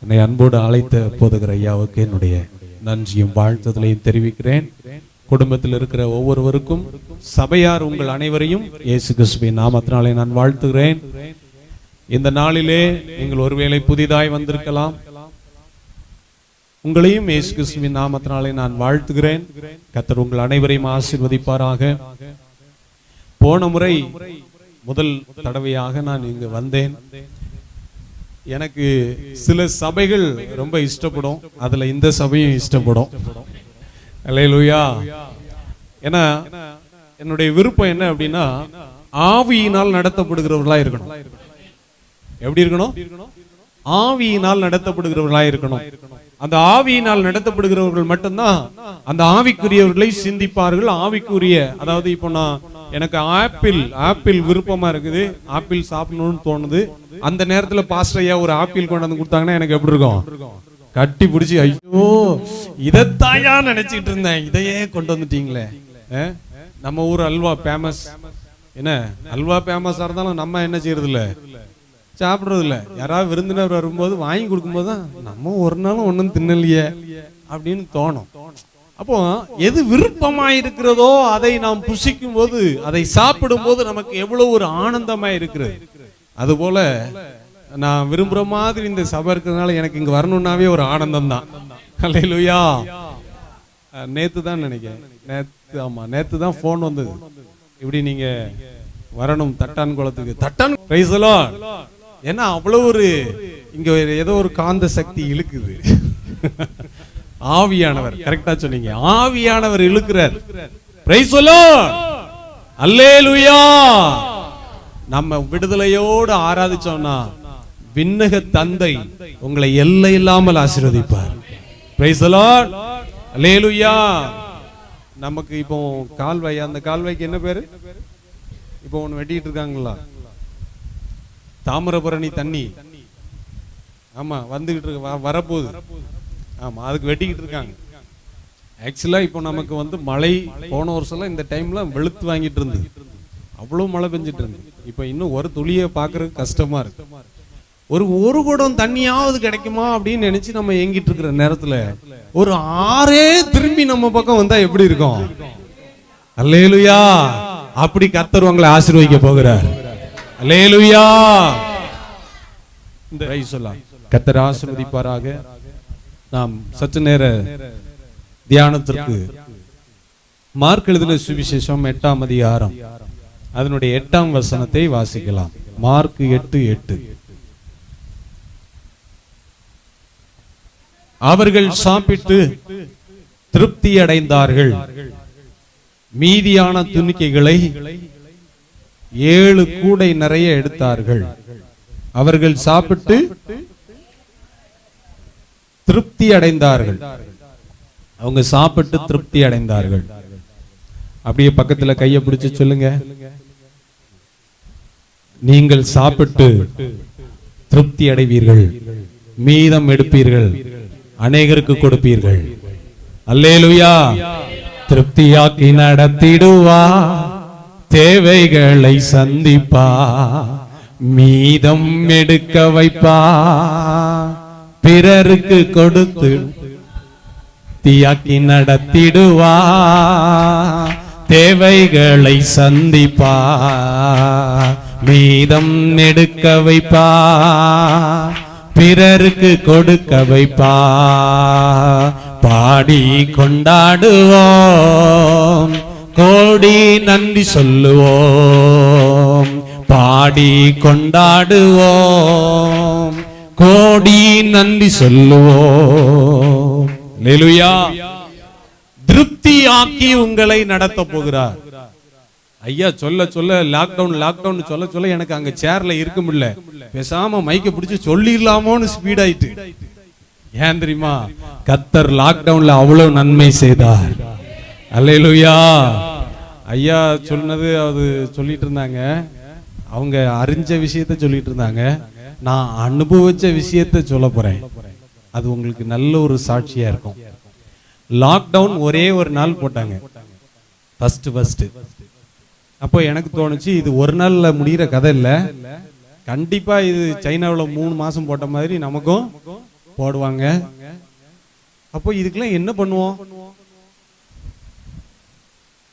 என்னை அன்போடு அழைத்த போதுகிற ஐயாவுக்கு என்னுடைய நன்றியும் வாழ்த்துதலையும் தெரிவிக்கிறேன். குடும்பத்தில் இருக்கிற ஒவ்வொருவருக்கும், சபையார் உங்கள் அனைவரையும் இயேசு கிறிஸ்துவின் நாமத்தினாலே நான் வாழ்த்துகிறேன். இந்த நாளிலே நீங்கள் ஒருவேளை புதிதாய் வந்திருக்கலாம். உங்களையும் இயேசு கிறிஸ்துவின் நாமத்தினாலே நான் வாழ்த்துகிறேன். கர்த்தர் உங்கள் அனைவரையும் ஆசீர்வதிப்பாராக. போன முறை முதல் தடவையாக நான் இங்கு வந்தேன். எனக்கு சில சபைகள் ரொம்ப இஷ்டப்படும், அதுல இந்த சபையும் இஷ்டப்படும். அல்லேலூயா. ஏன்னா என்னுடைய விருப்பம் என்ன அப்படின்னா, ஆவியினால் நடத்தப்படுகிறவர்களா இருக்கணும். எப்படி இருக்கணும்? ஆவியினால் நடத்தப்படுகிறவர்களா இருக்கணும். அந்த ஆவியினால் நடத்தப்படுகிறவர்கள் மட்டும்தான் அந்த ஆவிக்குரியவர்களை சிந்திப்பார்கள். ஆவிக்குரிய, அதாவது இப்போ நான் எனக்கு ஆப்பிள் விருப்பமா இருக்குது, ஆப்பிள் சாப்பிடணும்னு தோணுது. அந்த நேரத்துல பாஸ்டர் ஐயா ஒரு ஆப்பிள் கொண்டு வந்து கொடுத்தாங்கன்னா எனக்கு எப்படி இருக்கும்? கட்டி பிடிச்சி, ஐயோ இதைத்தாயா நினைச்சிட்டு இருந்தேன், இதையே கொண்டு வந்துட்டீங்களே. நம்ம ஊர் அல்வா ஃபேமஸ். என்ன அல்வா ஃபேமஸா இருந்தாலும் நம்ம என்ன செய்யறது இல்ல, சாப்பிடுறது இல்ல. யாராவது விருந்தினர் வரும்போது வாங்கி கொடுக்கும்போது தான் நம்ம ஒரு நாளும் ஒன்றும் தின்னலையே அப்படின்னு தோணும். அப்போ எது விருப்பமா இருக்கிறதோ அதை நாம் புசிக்கும் போது, அதை சாப்பிடும் போது நமக்கு எவ்வளவு ஒரு ஆனந்தமா இருக்கிறது. அது போல நான் விரும்புற மாதிரி இந்த சபை இருக்கிறதுனால எனக்கு இங்க வரணும்னாவே ஒரு ஆனந்தம் தான். அல்லேலூயா. நேத்து தான் நினைக்கிறேன், நேத்து தான் போன் வந்தது, இப்படி நீங்க வரணும் தட்டான் குளத்துக்கு. தட்டான் பிரைஸ் தி லார்ட். ஏன்னா அவ்வளவு ஒரு இங்க ஏதோ ஒரு காந்த சக்தி இழுக்குது. ஆவியானவர், கரெக்டா சொன்னீங்க, ஆவியானவர் இழுக்கிறார். Price the Lord. அல்லேலூயா. நம்ம விடுதலையோடு ஆராதிச்சோம்னா விண்ணக தந்தை உங்களை எல்லை இல்லாமல் ஆசீர்வதிப்பார். Praise the Lord. அல்லேலூயா. நமக்கு இப்போ கால்வாய், அந்த கால்வாய்க்கு என்ன பேரு? இப்போ ஒன்று வெட்டிட்டு இருக்காங்களா, தாமிரபரணி தண்ணி. ஆமா, வந்துகிட்டு இருக்கு, வரப்போகுது. ஆமா, அதுக்கு வெட்டிக்கிட்டு இருக்காங்க. ஆக்சுவலா இப்போ நமக்கு வந்து மழை போன வருஷம் இந்த டைம்ல வெளுத்து வாங்கிட்டு இருந்து, அவ்வளவு மழை பெஞ்சிட்டு இருந்து. இப்போ இன்னும் ஒரு துளியை பாக்குறதுக்கு கஷ்டமா இருக்கு. ஒரு குடம் தண்ணியாவது கிடைக்குமா அப்படின்னு நினைச்சு நம்ம ஏங்கிட்டு இருக்கிற நேரத்துல ஒரு ஆறே திரும்பி நம்ம பக்கம் வந்தா எப்படி இருக்கும்? அல்லேலூயா. அப்படி கர்த்தர் உங்களை ஆசீர்வதிக்க போகிறார். அல்லேலூயா. கர்த்தர் ஆசீர்வதிப்பாராக. நாம் சற்று நேர தியானத்திற்கு மார்க் எழுதின சுவிசேஷம் 8ஆம் அதிகாரம் அதனுடைய 8ஆம் வசனத்தை வாசிக்கலாம். மார்க் 8:8. அவர்கள் சாப்பிட்டு திருப்தி அடைந்தார்கள். மீதியான துணிக்கைகளை 7 கூடை நிறைய எடுத்தார்கள். அவர்கள் சாப்பிட்டு திருப்தி அடைந்தார்கள். அவங்க சாப்பிட்டு திருப்தி அடைந்தார்கள். அப்படியே பக்கத்துல கையை பிடிச்சு சொல்லுங்க, நீங்கள் சாப்பிட்டு திருப்தி அடைவீர்கள், மீதம் எடுப்பீர்கள், அநேகருக்கு கொடுப்பீர்கள். அல்லேலூயா. திருப்தியாக்கி நடத்திடுவா, தேவைகளை சந்திப்பா, மீதம் எடுக்க வைப்பா, பிறருக்கு கொடுத்து தீயாக்கி நடத்திடுவா, தேவைகளை சந்திப்பா, மீதம் எடுக்க வைப்பா, பிறருக்கு கொடுக்க வைப்பா. பாடி கொண்டாடுவோம், கோடி நன்றி சொல்லுவோம். பாடி கொண்டாடுவோம், கோடி நன்றி சொல்லுவோம். அல்லேலூயா. திருப்தியாக்கி உங்களை நடத்த போகிறார். ஐயா சொல்ல சொல்ல லாக்டவுன் சொல்ல எனக்கு அங்க சேர்ல இருக்க முடியல. பேசாம மைக்க பிடிச்சு சொல்லிடலாமோன்னு ஸ்பீட் ஆயிட்டு. ஏன் தெரியுமா? கர்த்தர் லாக்டவுன்ல அவ்வளவு நன்மை செய்தார். அல்லேலூயா. ஐயா சொன்னது அது சொல்லிட்டு இருந்தாங்க, அவங்க அறிஞ்ச விஷயத்த சொல்லிட்டு இருந்தாங்க. நான் அனுபவிச்ச விஷயத்த சொல்ல போறேன், அது உங்களுக்கு நல்ல ஒரு சாட்சியா இருக்கும். லாக்டவுன் ஒரே ஒரு நாள் போட்டாங்க, ஃபர்ஸ்ட். அப்போ எனக்கு தோணுச்சு, இது ஒரு நாள்ல முடிகிற கதை இல்ல, கண்டிப்பா இது சைனாவில் 3 மாசம் போட்ட மாதிரி நமக்கும் போடுவாங்க. அப்போ இதுக்கெல்லாம் என்ன பண்ணுவோம்?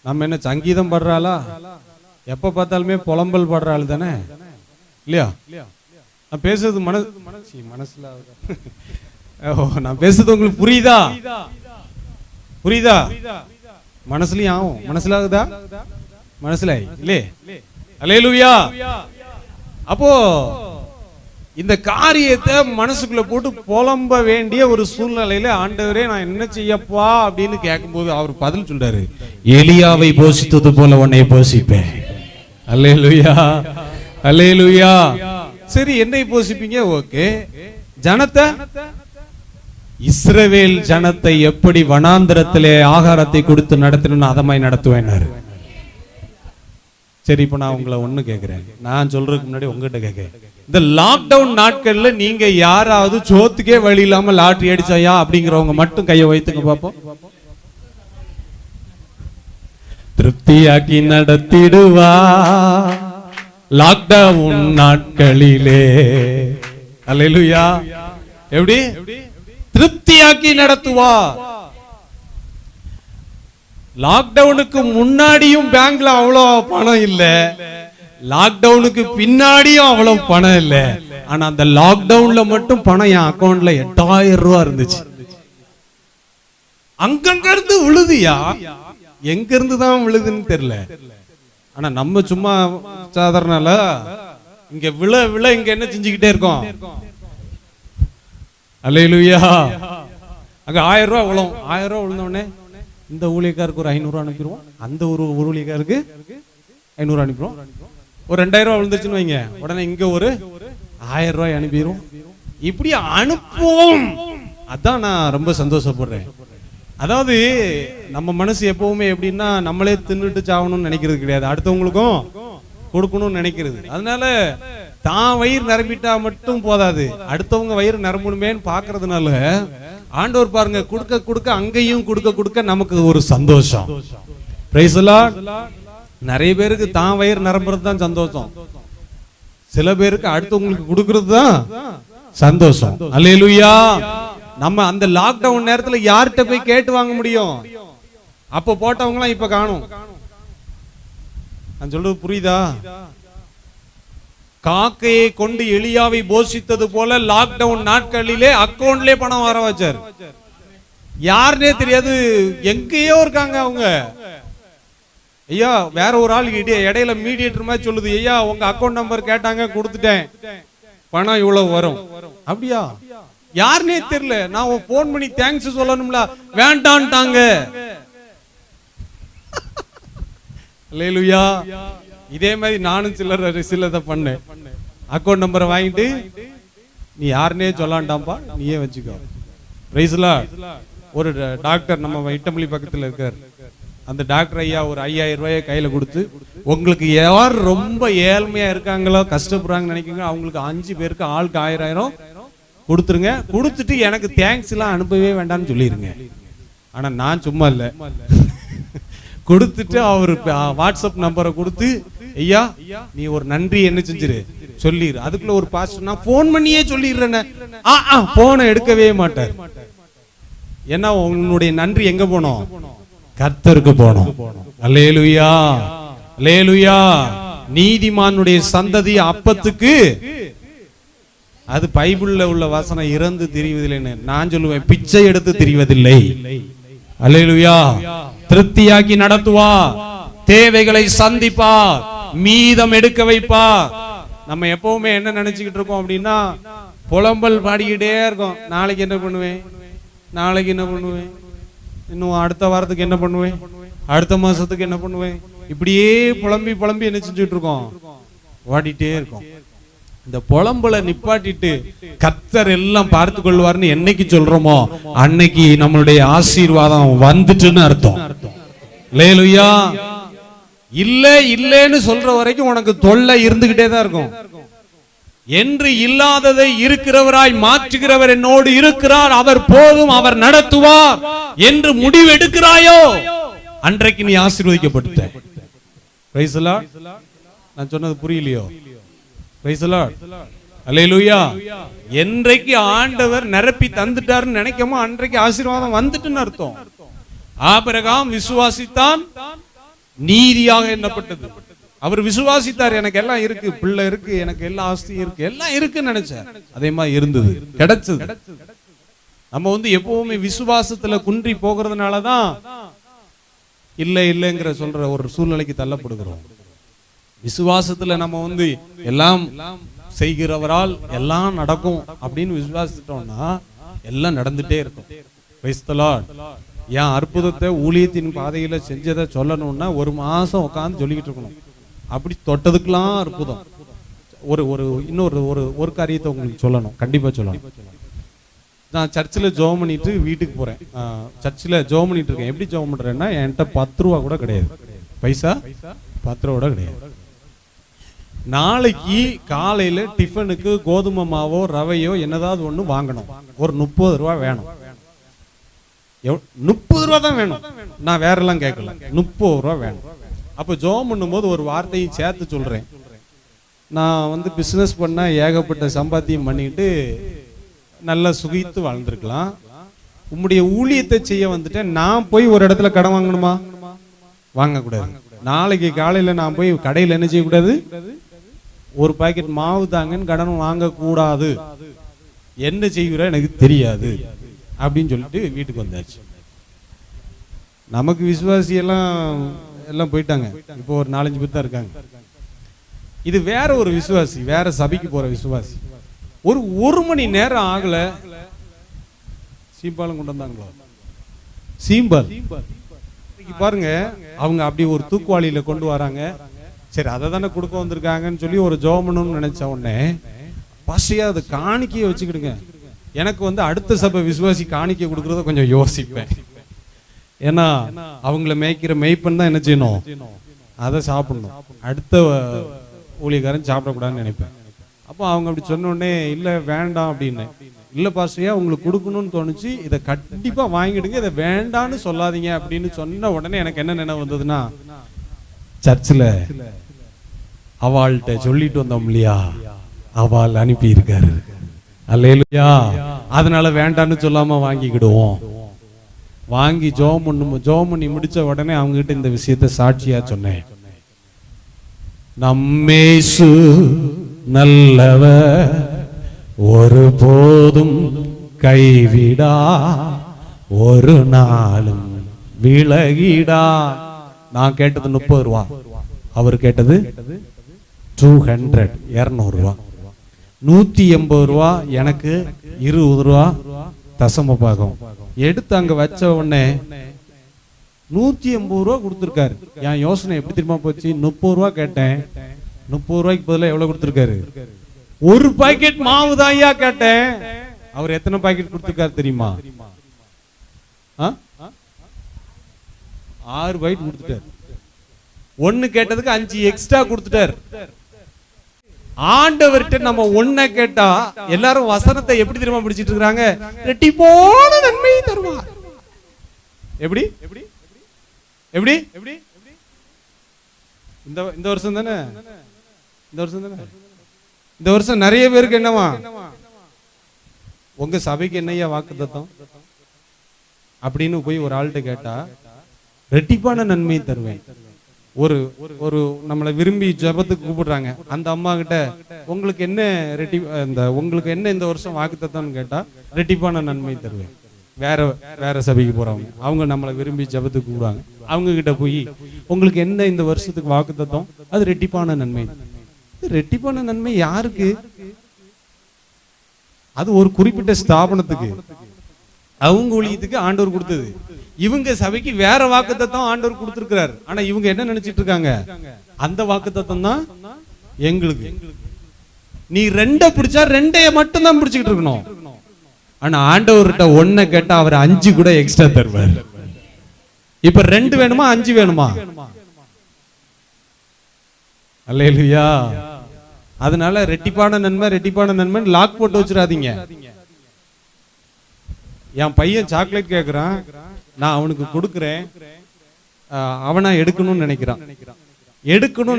நம்ம என்ன சங்கீதம் பாடுறாளா? எப்ப பார்த்தாலுமே புலம்பல் பாடுறாள் தானே, இல்லையா? நான் பேசுறது மனசுல நான் பேசுறது உங்களுக்கு புரியுதா? புரியுதா? மனசுலயும் ஆகும். மனசுலாகுதா? மனசுல இல்லே. அல்லேலூயா. அப்போ இந்த காரியத்தை மனசுக்குள்ள போட்டு புலம்ப வேண்டிய ஒரு சூழ்நிலையில ஆண்டவரே நான் என்ன செய்யப்பா அப்படின்னு கேட்கும்போது அவர் பதில் சொல்றாரு, எலியாவை போஷித்தது போல உன்னை போஷிப்பேன். அல்லேலூயா, அல்லேலூயா. சரி, என்னை போஷிப்பீங்க, ஓகே. ஜனத்தை, இஸ்ரவேல் ஜனத்தை எப்படி வனாந்திரத்திலே ஆகாரத்தை கொடுத்து நடத்தணும்னு அதமாய் நடத்துவேன்னாரு. சரி, இப்ப நான் உங்களை ஒண்ணு கேட்கிறேன். நான் சொல்றதுக்கு முன்னாடி உங்ககிட்ட கேட்கிறேன், இந்த லாக்டவுன் நாட்கள்ல நீங்க யாராவது சோத்துக்கே வழி இல்லாம லாட்டரி அடிச்சாயா அப்படிங்கிறவங்க மட்டும் கையை வைத்துங்க பாப்போம். திருப்தியாக்கி நடத்திடுவா லாக்டவுன் நாட்களிலே. அல்லேலூயா. எப்படி திருப்தியாக்கி நடத்துவா? லாக்டவுனுக்கு முன்னாடியும் பேங்க்ல அவ்வளவு பணம் இல்ல, லாக்டவுனுக்கு பின்னாடியும் அவ்வளவு பணம் இல்ல. ஆனா அந்த லாக்டவுன்ல மட்டும் பணம் என் அக்கௌண்ட்ல 8000 ரூபாய் இருந்துச்சு. அங்கங்க இருந்து விழுதுயா, எங்க இருந்து தான் விழுதுன்னு தெரியல. ஆனா நம்ம சும்மா சாதாரண இங்க விழ விழ இங்க என்ன செஞ்சுக்கிட்டே இருக்கோம்? அல்லேலூயா. அங்க 1000 ரூபாய் விழும். 1000 ரூபாய் விழுந்தோடனே இந்த ஊழியக்காருக்கு ஒரு 500 ரூபாய் அனுப்பிடுவோம், அந்த ஒரு ஊழியக்காருக்கு 500 அனுப்பிடுவோம். ஒரு 2000 ரூபாய் விழுந்துச்சுன்னு வைங்க, உடனே இங்க ஒரு 1000 ரூபாய் அனுப்பிடுவோம். இப்படி அனுப்புவோம். அதான் நான் ரொம்ப சந்தோஷப்படுறேன். அதாவது நம்ம மனசு எப்பவுமே எப்படின்னா, நம்மளே தின்னுட்டு சாவணும்னு நினைக்கிறது கிடையாது, அடுத்தவங்களுக்கும் கொடுக்கணும்னு நினைக்கிறது. அதனால தான் வயிறு நிரம்பிட்டா மட்டும் போதாது, அடுத்தவங்க வயிறு நிரம்பணுமேன்னு பாக்குறதுனால ஆண்டவர் பாருங்க, கொடுக்க கொடுக்க அங்கேயும் கொடுக்க கொடுக்க நமக்கு ஒரு சந்தோஷம். Price the Lord. நிறைய பேருக்கு தான் வயிறு நிரம்புறது தான் சந்தோஷம், சில பேருக்கு அடுத்தவங்களுக்கு கொடுக்கறது தான் சந்தோஷம். அல்லேலூயா. நம்ம அந்த லாக்டவுன் நேரத்துல யார்கிட்ட போய் கேட்டு வாங்க முடியும்? அப்ப போட்டவங்க எல்லாம் இப்ப காணும். நான் சொல்றது புரியுதா? காக்கையை கொண்டு எலியாவை போஷித்தது போல லாக்டவுன் நாட்களிலே அக்கௌண்ட்லயே பணம் வர வச்சார். யாருன்னே தெரியாது, எங்கேயோ இருக்காங்க அவங்க. ஐயா, வேற ஒரு ஆள் இடையில மீடியேட்டர் மாதிரி சொல்லுது, ஐயா உங்க அக்கௌண்ட் நம்பர் கேட்டாங்க, கொடுத்துட்டேன், பணம் இவ்வளவு வரும். அப்படியா? யாருன்னே தெரியல. நான் போன் பண்ணி தேங்க்ஸ் சொல்லணும்ல, வேண்டான்ட்டாங்க. அல்லேலூயா. இதே மாதிரி நானும் சிலதை பண்ணேன். அக்கௌண்ட் நம்பரை வாங்கிட்டு நீ யாருன்னே சொல்லாண்டாம்பா, நீயே வச்சுக்கோ. Price the Lord. ஒரு டாக்டர் நம்ம இட்டமலி பக்கத்துல இருக்கார், அந்த டாக்டர் ஐயா ஒரு 5000 ரூபாயை கையில கொடுத்து, உங்களுக்கு யார் ரொம்ப ஏழ்மையா இருக்காங்களோ, கஷ்டப்படுறாங்கன்னு நினைக்கிறீங்க, அவங்களுக்கு 5 பேருக்கு ஆளுக்கு 1000 கொடுத்துருங்க, கொடுத்துட்டு எனக்கு தேங்க்ஸ் எல்லாம் அனுப்பவே வேண்டாம்னு சொல்லிருங்க. ஆனா நான் சும்மா இல்ல, கொடுத்துட்டு அவரு வாட்ஸ்அப் நம்பரை கொடுத்து, ஐயா நீ ஒரு நன்றி என்ன செஞ்சிரு சொல்லிரு. அதுக்குள்ள ஒரு பாஸ்டர், நான் போன் பண்ணியே சொல்லிடுறேன். போனை எடுக்கவே மாட்டார். ஏன்னா உன்னுடைய நன்றி எங்க போனோம்? கர்த்தருக்கு போனோம். அல்லேலூயா, அல்லேலூயா. நீதிமானுடைய சந்ததி அப்பத்துக்கு, அது பைபிள்ல உள்ள வசனம், இறந்து திரிவதில்லைன்னு. நான் சொல்லுவேன், பிச்சை எடுத்து திரிவதில்லை. அல்லேலூயா. திருப்தியாக்கி நடத்துவா, தேவைகளை சந்திப்பா, மீதம் எடுக்க வைப்பா. நம்ம எப்பவுமே என்ன நினைச்சுக்கிட்டு இருக்கோம் அப்படின்னா, புலம்பல் பாடிக்கிட்டே இருக்கோம். நாளைக்கு என்ன பண்ணுவேன், நாளைக்கு என்ன பண்ணுவேன், இன்னும் அடுத்த வாரத்துக்கு என்ன பண்ணுவேன், அடுத்த மாசத்துக்கு என்ன பண்ணுவேன், இப்படியே புலம்பி புலம்பி என்ன செஞ்சுட்டு இருக்கோம்? ஓடிட்டே இருக்கோம். இந்த புலம்பலை நிப்பாட்டிட்டு கர்த்தர் எல்லாம் பார்த்து கொள்வார்னு என்னைக்கு சொல்றோமோ அன்னைக்கு நம்மளுடைய ஆசீர்வாதம் வந்துட்டுன்னு அர்த்தம். அல்லேலூயா. இல்ல இல்லன்னு சொல்ற வரைக்கும் உனக்கு தொல்லை இருந்துகிட்டே தான் இருக்கும். என்று இல்லாததை இருக்கிறவராய் மாற்றுகிறவர் என்னோடு இருக்கிறார், அவர் போதும், அவர் நடத்துவார் என்று முடிவு எடுக்கிறாயோ அன்றைக்கு நீ ஆசீர்வதிக்கப்பட்ட. Price the Lord. நான் சொன்னது புரியலையோ? Price the Lord. அல்லேலூயா. என்றைக்கு ஆண்டவர் நிரப்பி தந்துட்டாருன்னு நினைக்கமோ அன்றைக்கு ஆசீர்வாதம் வந்துட்டுன்னு அர்த்தம். ஆபிரகாம் விசுவாசித்தான், நீதியாக எண்ணப்பட்டது. அவர் விசுவாசித்தார், எனக்கு எல்லாம் இருக்கு, பிள்ளை இருக்கு, எனக்கு எல்லா ஆஸ்தி இருக்கு, எல்லாம் இருக்குன்னு நினைச்சார். அதே மாதிரி இருந்தது, கிடைச்சது. நம்ம எப்பவுமே விசுவாசத்துல குன்றி போகிறதுனாலதான் இல்லை இல்லைங்கிற சொல்ற ஒரு சூழ்நிலைக்கு தள்ளப்படுகிறோம். விசுவாசத்துல நம்ம எல்லாம் செய்கிறவரால் எல்லாம் நடக்கும் அப்படின்னு விசுவாசிட்டோம்னா எல்லாம் நடந்துட்டே இருக்கும். Price the Lord. என் அற்புதத்தை ஊழியத்தின் பாதையில செஞ்சதை சொல்லணும்னா 1 மாசம் உட்காந்து சொல்லிக்கிட்டு இருக்கணும். அப்படி தொட்டதுக்கெல்லாம் அற்புதம். ஒரு காரியத்தை உங்களுக்கு சொல்லணும், கண்டிப்பா சொல்லணும். நான் சர்ச்சில் ஜெபம் பண்ணிட்டு வீட்டுக்கு போறேன். சர்ச்சில் ஜெபம் பண்ணிட்டு இருக்கேன். எப்படி ஜெபம் பண்றேன்னா, என்கிட்ட 10 ரூபா கூட கிடையாது, பைசா 10 ரூபா கூட கிடையாது. நாளைக்கு காலையில டிஃபனுக்கு கோதுமை மாவோ ரவையோ என்னதாவது ஒண்ணு வாங்கணும். ஒரு 30 ரூபா வேணும். 30 ரூபா தான் வேணும், நான் வேற எல்லாம் கேட்கல, 30 ரூபா வேணும். அப்ப ஜெபம் பண்ணும்போது ஒரு வார்த்தையை சேர்த்து சொல்றேன். நான் பிசினஸ் பண்ண ஏகப்பட்ட சம்பாத்தியம் பண்ணிட்டு நல்லா சுகித்து வாழ்ந்திருக்கலாம். உம்முடைய ஊழியத்தை செய்ய வந்துட்டேன். நான் போய் ஒரு இடத்துல கடன் வாங்கணுமா? வாங்கக்கூடாது. நாளைக்கு காலையில நான் போய் கடையில் என்ன செய்யக்கூடாது? ஒரு பாக்கெட் மாவு தாங்கன்னு கடன் வாங்கக்கூடாது. என்ன செய்கிற எனக்கு தெரியாது அப்படின்னு சொல்லிட்டு வீட்டுக்கு வந்தாச்சு. நமக்கு விசுவாசி எல்லாம் போயிட்டாங்க. இப்போ ஒரு 4-5 பேர் தான் இருக்காங்க. இது வேற ஒரு விசுவாசி, வேற சபைக்கு போற விசுவாசி. ஒரு மணி நேரம் ஆகல, சீம்பாலம் கொண்டு வந்தாங்களோ, சீம்பால் பாருங்க. அவங்க அப்படி ஒரு தூக்குவாளியில கொண்டு வராங்க. சரி, அதை தானே கொடுக்க வந்திருக்காங்கன்னு சொல்லி ஒரு ஜெபம்னு நினைச்ச உடனே பசியா அதை காணிக்கையை வச்சுக்கிடுங்க. எனக்கு அடுத்த சபை விசுவாசி காணிக்கை கொடுக்கறத கொஞ்சம் யோசிப்பேன். ஏன்னா அவங்கள மேய்க்கிற மேய்ப்பன் தான் என்ன செய்யணும், அதை சாப்பிடணும். அடுத்த ஊழியக்காரன் சாப்பிடக்கூடாதுன்னு நினைப்பேன். அப்போ அவங்க அப்படி சொன்ன உடனே இல்லை வேண்டாம் அப்படின்னு. இல்லை பாஸ்டரையா, உங்களுக்கு கொடுக்கணும்னு தோணுச்சு, இதை கண்டிப்பா வாங்கிடுங்க, இதை வேண்டான்னு சொல்லாதீங்க அப்படின்னு சொன்ன உடனே எனக்கு என்ன நினைவு வந்ததுன்னா, சர்ச்சில் அவள்கிட்ட சொல்லிட்டு வந்தோம் இல்லையா, அவள் அனுப்பி இருக்காரு. அல்லேலூயா. அதனால வேண்டான்னு சொல்லாம வாங்கிக்கிடுவோம். வாங்கி ஜெபம் பண்ணி முடிச்ச உடனே அவங்க கிட்ட இந்த விஷயத்தை சாட்சியா சொன்னேன். நம்மேசு நல்லவர், ஒரு போதும் கைவிடா, ஒரு நாளும் விலகிடா. நான் கேட்டது 30 ரூபா, அவர் கேட்டது 200 ரூபா. 180 ரூபா எனக்கு, 20 ரூபா தசம பாகம் எடுத்து அங்க வச்ச உடனே 180 ரூபா கொடுத்துருக்காரு. என் யோசனை எப்படி தெரியுமா போச்சு? 30 ரூபா கேட்டேன், 30 ரூபாய்க்கு பதிலாக எவ்வளவு கொடுத்துருக்காரு? ஒரு பாக்கெட் மாவு தான் ஐயா கேட்டேன். அவர் எத்தனை பாக்கெட் கொடுத்துருக்காரு தெரியுமா? 6 பாக்கெட் கொடுத்துட்டாரு. ஒன்னு கேட்டதுக்கு 5 எக்ஸ்ட்ரா கொடுத்துட்டாரு. ஆண்டவர்கிட்ட நம்ம ஒன்ன கேட்டா எல்லாரும் வசனத்தை எப்படி தெரியுமா பிடிச்சிட்டு இருக்காங்க? ரெட்டிப்பான நன்மை தருவார். எப்படி எப்படி எப்படி எப்படி இந்த வருஷம் தானே, இந்த வருஷம் நிறைய பேருக்கு என்னவா, உங்க சபைக்கு என்னையா வாக்குத்தத்தம் அப்படின்னு போய் ஒரு ஆள்கிட்ட கேட்டா, ரெட்டிப்பான நன்மை தருவேன். ஒரு நம்மளை விரும்பி ஜெபத்துக்கு கூப்பிடுறாங்க. அந்த அம்மா கிட்ட உங்களுக்கு என்ன உங்களுக்கு என்ன இந்த வருஷம் வாக்குத்தத்தம்னு கேட்டா, ரெட்டிப்பான நன்மை தருவேன். வேற சபைக்கு போறவங்க, அவங்க நம்மளை விரும்பி ஜெபத்துக்கு கூப்பிடுவாங்க. அவங்க கிட்ட போய் உங்களுக்கு என்ன இந்த வருஷத்துக்கு வாக்குத்தத்தம்? அது ரெட்டிப்பான நன்மை. ரெட்டிப்பான நன்மை யாருக்கு? அது ஒரு குறிப்பிட்ட ஸ்தாபனத்துக்கு, அவங்க ஊழியத்துக்கு ஆண்டவர் கொடுத்தது. இவங்க சபைக்கு வேற வாக்குத்தத்தம் ஆண்டவர் கொடுத்திருக்கிறார். ஆனா இவங்க என்ன நினைச்சிட்டு இருக்காங்க? அந்த வாக்குத்தத்தம் தான் எங்களுக்கு. நீ 2 பிடிச்சா 2 மட்டும் தான் பிடிச்சிட்டு இருக்கணும். ஆனா ஆண்டவர்கிட்ட 1 கேட்டா அவர் 5 கூட எக்ஸ்ட்ரா தருவார். இப்ப 2 வேணுமா 5 வேணுமா? அல்லேலூயா. அதனால ரெட்டிப்பான நன்மை லாக் போட்டு வச்சிடாதீங்க. என் பையன் சாக்லேட் கேட்கிறான், நான் அவனுக்கு கொடுக்கிறேன். அவனா எடுக்கணும்னு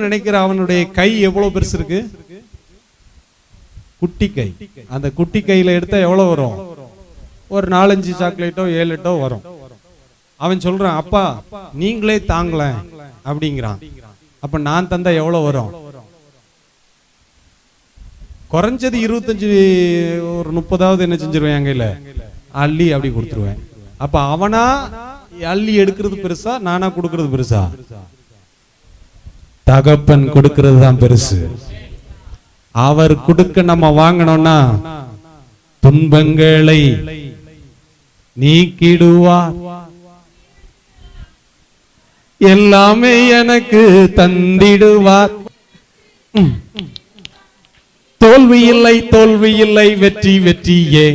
நினைக்கிற அவனுடைய கை எவ்வளவு பெருசு இருக்கு? குட்டி கை. அந்த குட்டி கையில எடுத்தா எவ்வளவு வரும்? ஒரு 4-5 சாக்லேட்டோ 7-8 வரும். அவன் சொல்றான், அப்பா நீங்களே தாங்கல அப்படிங்கிறான். அப்ப நான் தந்தா எவ்வளவு வரும்? குறைஞ்சது 25 ஒரு 30வது என்ன செஞ்சிருவேன் என் கையில அள்ளி அப்படி கொடுத்துருவேன். அப்ப அவனா அள்ளி எடுக்கிறது பெருசா, நானா கொடுக்கறது பெருசா? தகப்பன் கொடுக்கிறது தான் பெருசு. அவர் கொடுக்க நம்ம வாங்கணும்னா துன்பங்களை நீக்கிடுவார், எல்லாமே எனக்கு தந்திடுவார். தோல்வி இல்லை, தோல்வி இல்லை, வெற்றி வெற்றியே.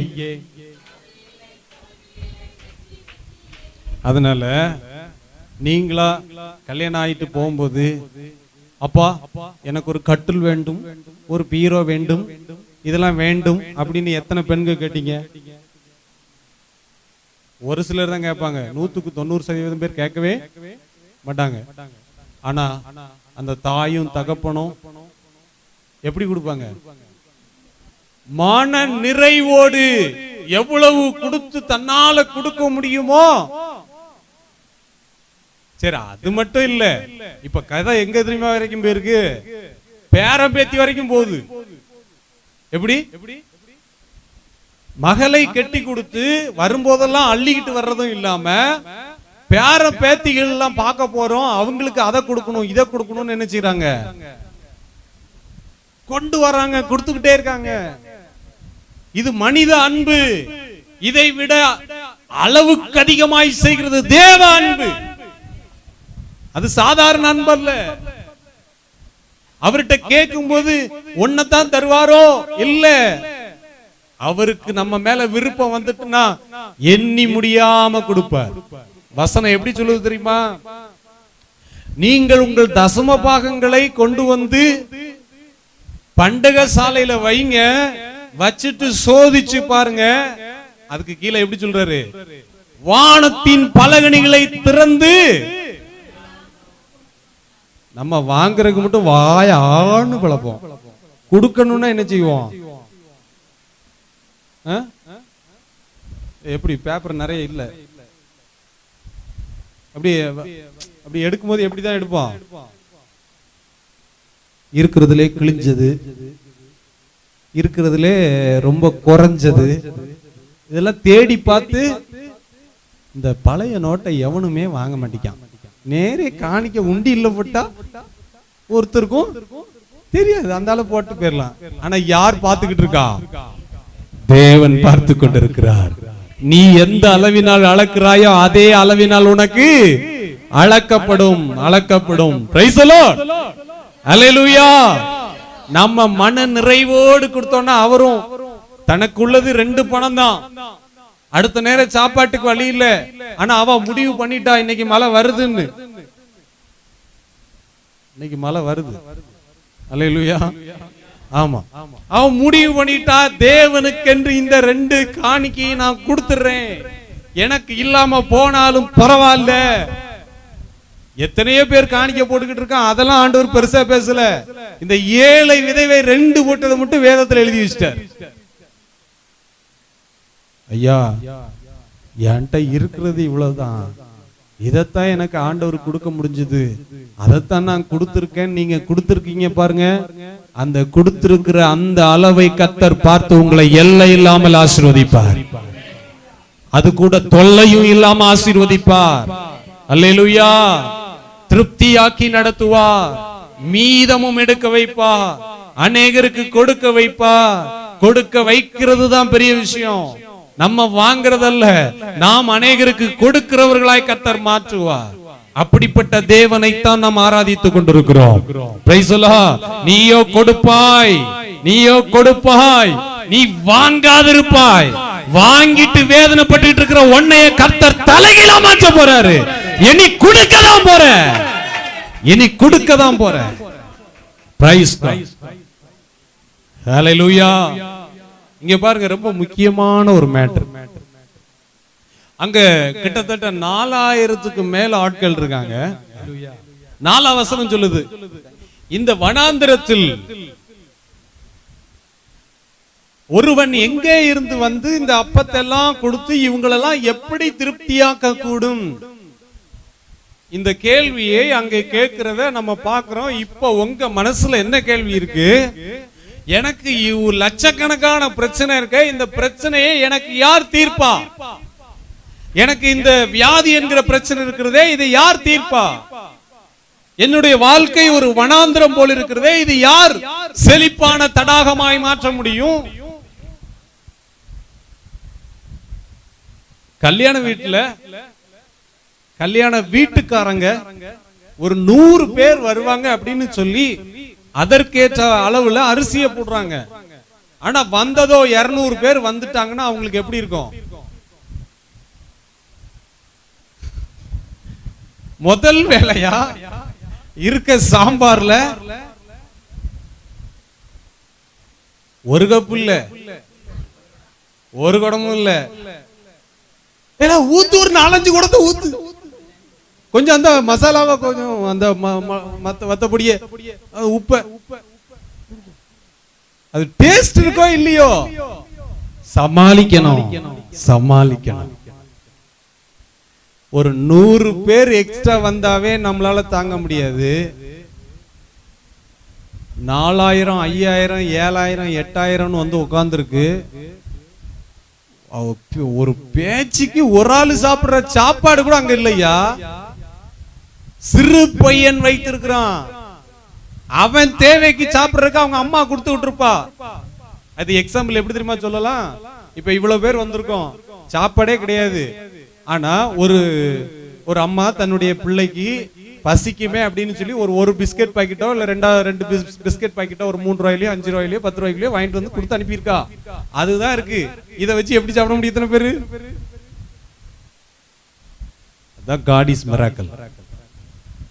அதனால நீங்களா கல்யாணம் ஆயிட்டு போகும்போது, அப்பா எனக்கு ஒரு கட்டில் வேண்டும், ஒரு பீரோ வேண்டும், இதெல்லாம் வேண்டும் அப்படின்னு எத்தனை பெண்கள் கேட்டீங்க? ஒரு சிலர் தான் கேட்பாங்க. 100க்கு 90% பேர் கேட்கவே மாட்டாங்க. ஆனா அந்த தாயும் தகப்பனும் எப்படி கொடுப்பாங்க? மன நிறைவோடு எவ்வளவு கொடுத்து தன்னால கொடுக்க முடியுமோ. சரி, அது மட்டும் இல்ல, இப்ப கதை எங்க தெரியுமா வரைக்கும் போயிருக்கு? பேரம் பேத்தி வரைக்கும் போகுது. எப்படி? மகளை கட்டி கொடுத்து வரும்போதெல்லாம் அள்ளிக்கிட்டு வர்றதும் இல்லாம, பேர பேத்திகள் எல்லாம் பார்க்க போறோம், அவங்களுக்கு அதை கொடுக்கணும் இதை கொடுக்கணும்னு நினைச்சுக்கிறாங்க, கொண்டு வராங்க, கொடுத்துக்கிட்டே இருக்காங்க. இது மனித அன்பு. இதை விட அளவுக்கு அதிகமாய் செய்கிறது தேவ அன்பு. அது சாதாரண அன்பு அல்ல. அவர்கிட்ட கேட்கும் போது ஒன்னதான் தருவாரோ? இல்ல, அவருக்கு நம்ம மேல விருப்பம் வந்துட்டுனா எண்ணி முடியாம கொடுப்பார். வசனம் எப்படி சொல்லுது தெரியுமா? நீங்கள் உங்கள் தசம பாகங்களை கொண்டு வந்து பண்டக சாலையில வைங்க, வச்சிட்டு சோதிச்சு பாருங்க. அதுக்கு கீழே எப்படி சொல்றாரு? வானத்தின் பலகணிகளை திறந்து. நம்ம வாங்குறதுக்கு மட்டும் வாய ஆன்னு பழப்போம், கொடுக்கணும்னா என்ன செய்வோம்? எப்படி? பேப்பர் நிறைய இல்ல, அப்படி எடுக்கும்போது எப்படிதான் எடுப்போம்? இருக்கிறதுலே கிழிஞ்சது, இருக்கிறதுலே ரொம்ப குறைஞ்சது, இதெல்லாம் தேடி பார்த்து இந்த பழைய நோட்டை எவனுமே வாங்க மாட்டேங்கான். நேரே காணிக்க உண்டி இல்ல போட்டா ஒருத்தருக்கும் தெரியாது, அந்த போட்டு போயிடலாம். ஆனா யார் பார்த்துக்கிட்டு இருக்கா? தேவன் பார்த்து கொண்டிருக்கிறார். நீ எந்த அளவினால் அளக்கிறாயோ அதே அளவினால் உனக்கு அளக்கப்படும், அளக்கப்படும். பிரைஸ் தி லார்ட், அல்லேலூயா. நம்ம மன நிறைவோடு கொடுத்தோம்னா அவரும் தனக்குள்ளது 2 பணம் தான், அடுத்த நேரம் சாப்பாட்டுக்கு வழி இல்ல, ஆனா அவ முடிவு பண்ணிட்டா இன்னைக்கு மழை வருதுன்னு. இன்னைக்கு மழை வருது, அல்லேலூயா. ஆமா, அவன் முடிவு பண்ணிட்டா தேவனுக்கென்று இந்த 2 காணிக்கையை நான் கொடுத்துறேன், எனக்கு இல்லாம போனாலும் பரவாயில்ல. எத்தனையோ பேர் காணிக்க போட்டுக்கிட்டு இருக்கான், அதெல்லாம் ஆண்டவர் பெருசா பேசல. இந்த ஏழை விதவை 2 போட்டதை மட்டும் வேதத்துல எழுதி வச்சிட்டார். ஐயா, என்கிட்ட இருக்கிறது இவ்வளவுதான், இதத்தான் எனக்கு ஆண்டவர் கொடுக்க முடிஞ்சது, அதைத்தான் நான் கொடுத்திருக்கேன். நீங்க கொடுத்திருக்கீங்க பாருங்க, அந்த கொடுத்திருக்கிற அந்த அளவை கர்த்தர் பார்த்து உங்களை எல்லை இல்லாமல் ஆசீர்வதிப்பார். அது கூட தொல்லையும் இல்லாம ஆசீர்வதிப்பார். அல்லேலூயா. திருப்தியாக்கி நடத்துவார், மீதமும் எடுக்க வைப்பார், அநேகருக்கு கொடுக்க வைப்பார். கொடுக்க வைக்கிறது தான் பெரிய விஷயம், நம்ம வாங்குறதல்ல. நாம் அநேகருக்கு கொடுக்கிறவர்களாய் கர்த்தர் மாற்றுவார். அப்படிப்பட்ட தேவனைத்தான் நாம் ஆராதித்துக் கொண்டிருக்கிறோம். Price the Lord. நீயோ கொடுப்பாய், நீயோ கொடுப்பாய், நீ வாங்காதிருப்பாய். வாங்கிட்டு வேதனைப்பட்டு இருக்கிற உன்னைய கர்த்தர் தலைகீழா மாற்ற போறாரு. இனி கொடுக்க தான் போற, இனி கொடுக்க தான் போற. பிரைஸ் காட், ஹalleluya. இங்க பாருங்க, ரொம்ப முக்கியமான ஒரு மேட்டர். அங்க கிட்டத்தட்ட 4000க்கு மேல ஆட்கள் இருக்காங்க. 4ஆம் வசனம் சொல்லுது, இந்த வனாந்திரத்தில் ஒருவன் எங்கே இருந்து வந்து இந்த அப்பத்தெல்லாம் கொடுத்து இவங்களெல்லாம் எப்படி திருப்தியாக்க கூடும்? இந்த கேள்வியை அங்கே கேட்கிறத நம்ம பார்க்கிறோம். இப்ப உங்க மனசுல என்ன கேள்வி இருக்கு? எனக்கு லட்சக்கணக்கான பிரச்சனை இருக்கு, இந்த பிரச்சனையை எனக்கு யார் தீர்ப்பா? எனக்கு இந்த வியாதி என்கிற பிரச்சனை இருக்கிறதே, இதை யார் தீர்ப்பா? என்னுடைய வாழ்க்கை ஒரு வனாந்திரம் போல் இருக்கிறதே, இது யார் செழிப்பான தடாகமாய் மாற்ற முடியும்? கல்யாண வீட்டுக்காரங்க ஒரு 100 பேர் வருவாங்க அப்படின்னு சொல்லி அதற்கேற்ற அளவுல அரிசியை போடுறாங்க. ஆனா வந்ததோ 200 பேர் வந்துட்டாங்கன்னா அவங்களுக்கு எப்படி இருக்கும்? முதல் வேலையா இருக்க சாம்பார்ல ஒரு கப்பு இல்ல, ஒரு குடமும் இல்ல, ஊத்து, ஒரு 4-5 குடத்தை ஊத்து, கொஞ்சம் அந்த மசாலாவை, கொஞ்சம் அந்த மத்தபடியே உப்ப, அது டேஸ்ட் இருக்கோ இல்லையோ சமாளிக்கணும். ஒரு 100 பேர் எக்ஸ்ட்ரா வந்தாவே நம்மளால தாங்க முடியாது. 4000, 5000, 7000, 8000 வந்து உட்கார்ந்துருக்கு. ஒரு பேச்சுக்கு ஒரு ஆளு சாப்பிடுற சாப்பாடு கூட அங்க இல்லையா. சிறு பையன் வைத்திருக்கிறான், அவன் தேவைக்கு சாப்பிடுறதுக்கு அவங்க அம்மா கொடுத்து விட்டுருப்பா. அது எக்ஸாம்பிள் எப்படி தெரியுமா சொல்லலாம்? இப்ப இவ்வளவு பேர் வந்திருக்கோம், சாப்பாடே கிடையாது. ஆனா ஒரு அம்மா தன்னுடைய பிள்ளைக்கு பசிக்குமே அப்படின்னு சொல்லி ஒரு பிஸ்கெட் பாக்கெட்டோ இல்ல 2 பிஸ்கெட் பாக்கெட்டோ ஒரு 3 ரூபாயிலயோ 5 ரூபாயிலயோ 10 ரூபாய்க்குலயோ வாங்கிட்டு வந்து கொடுத்து அனுப்பியிருக்கா. அதுதான் இருக்கு. இதை வச்சு எப்படி சாப்பிட முடியும் இத்தனை பேரு? அதான் God is miracle.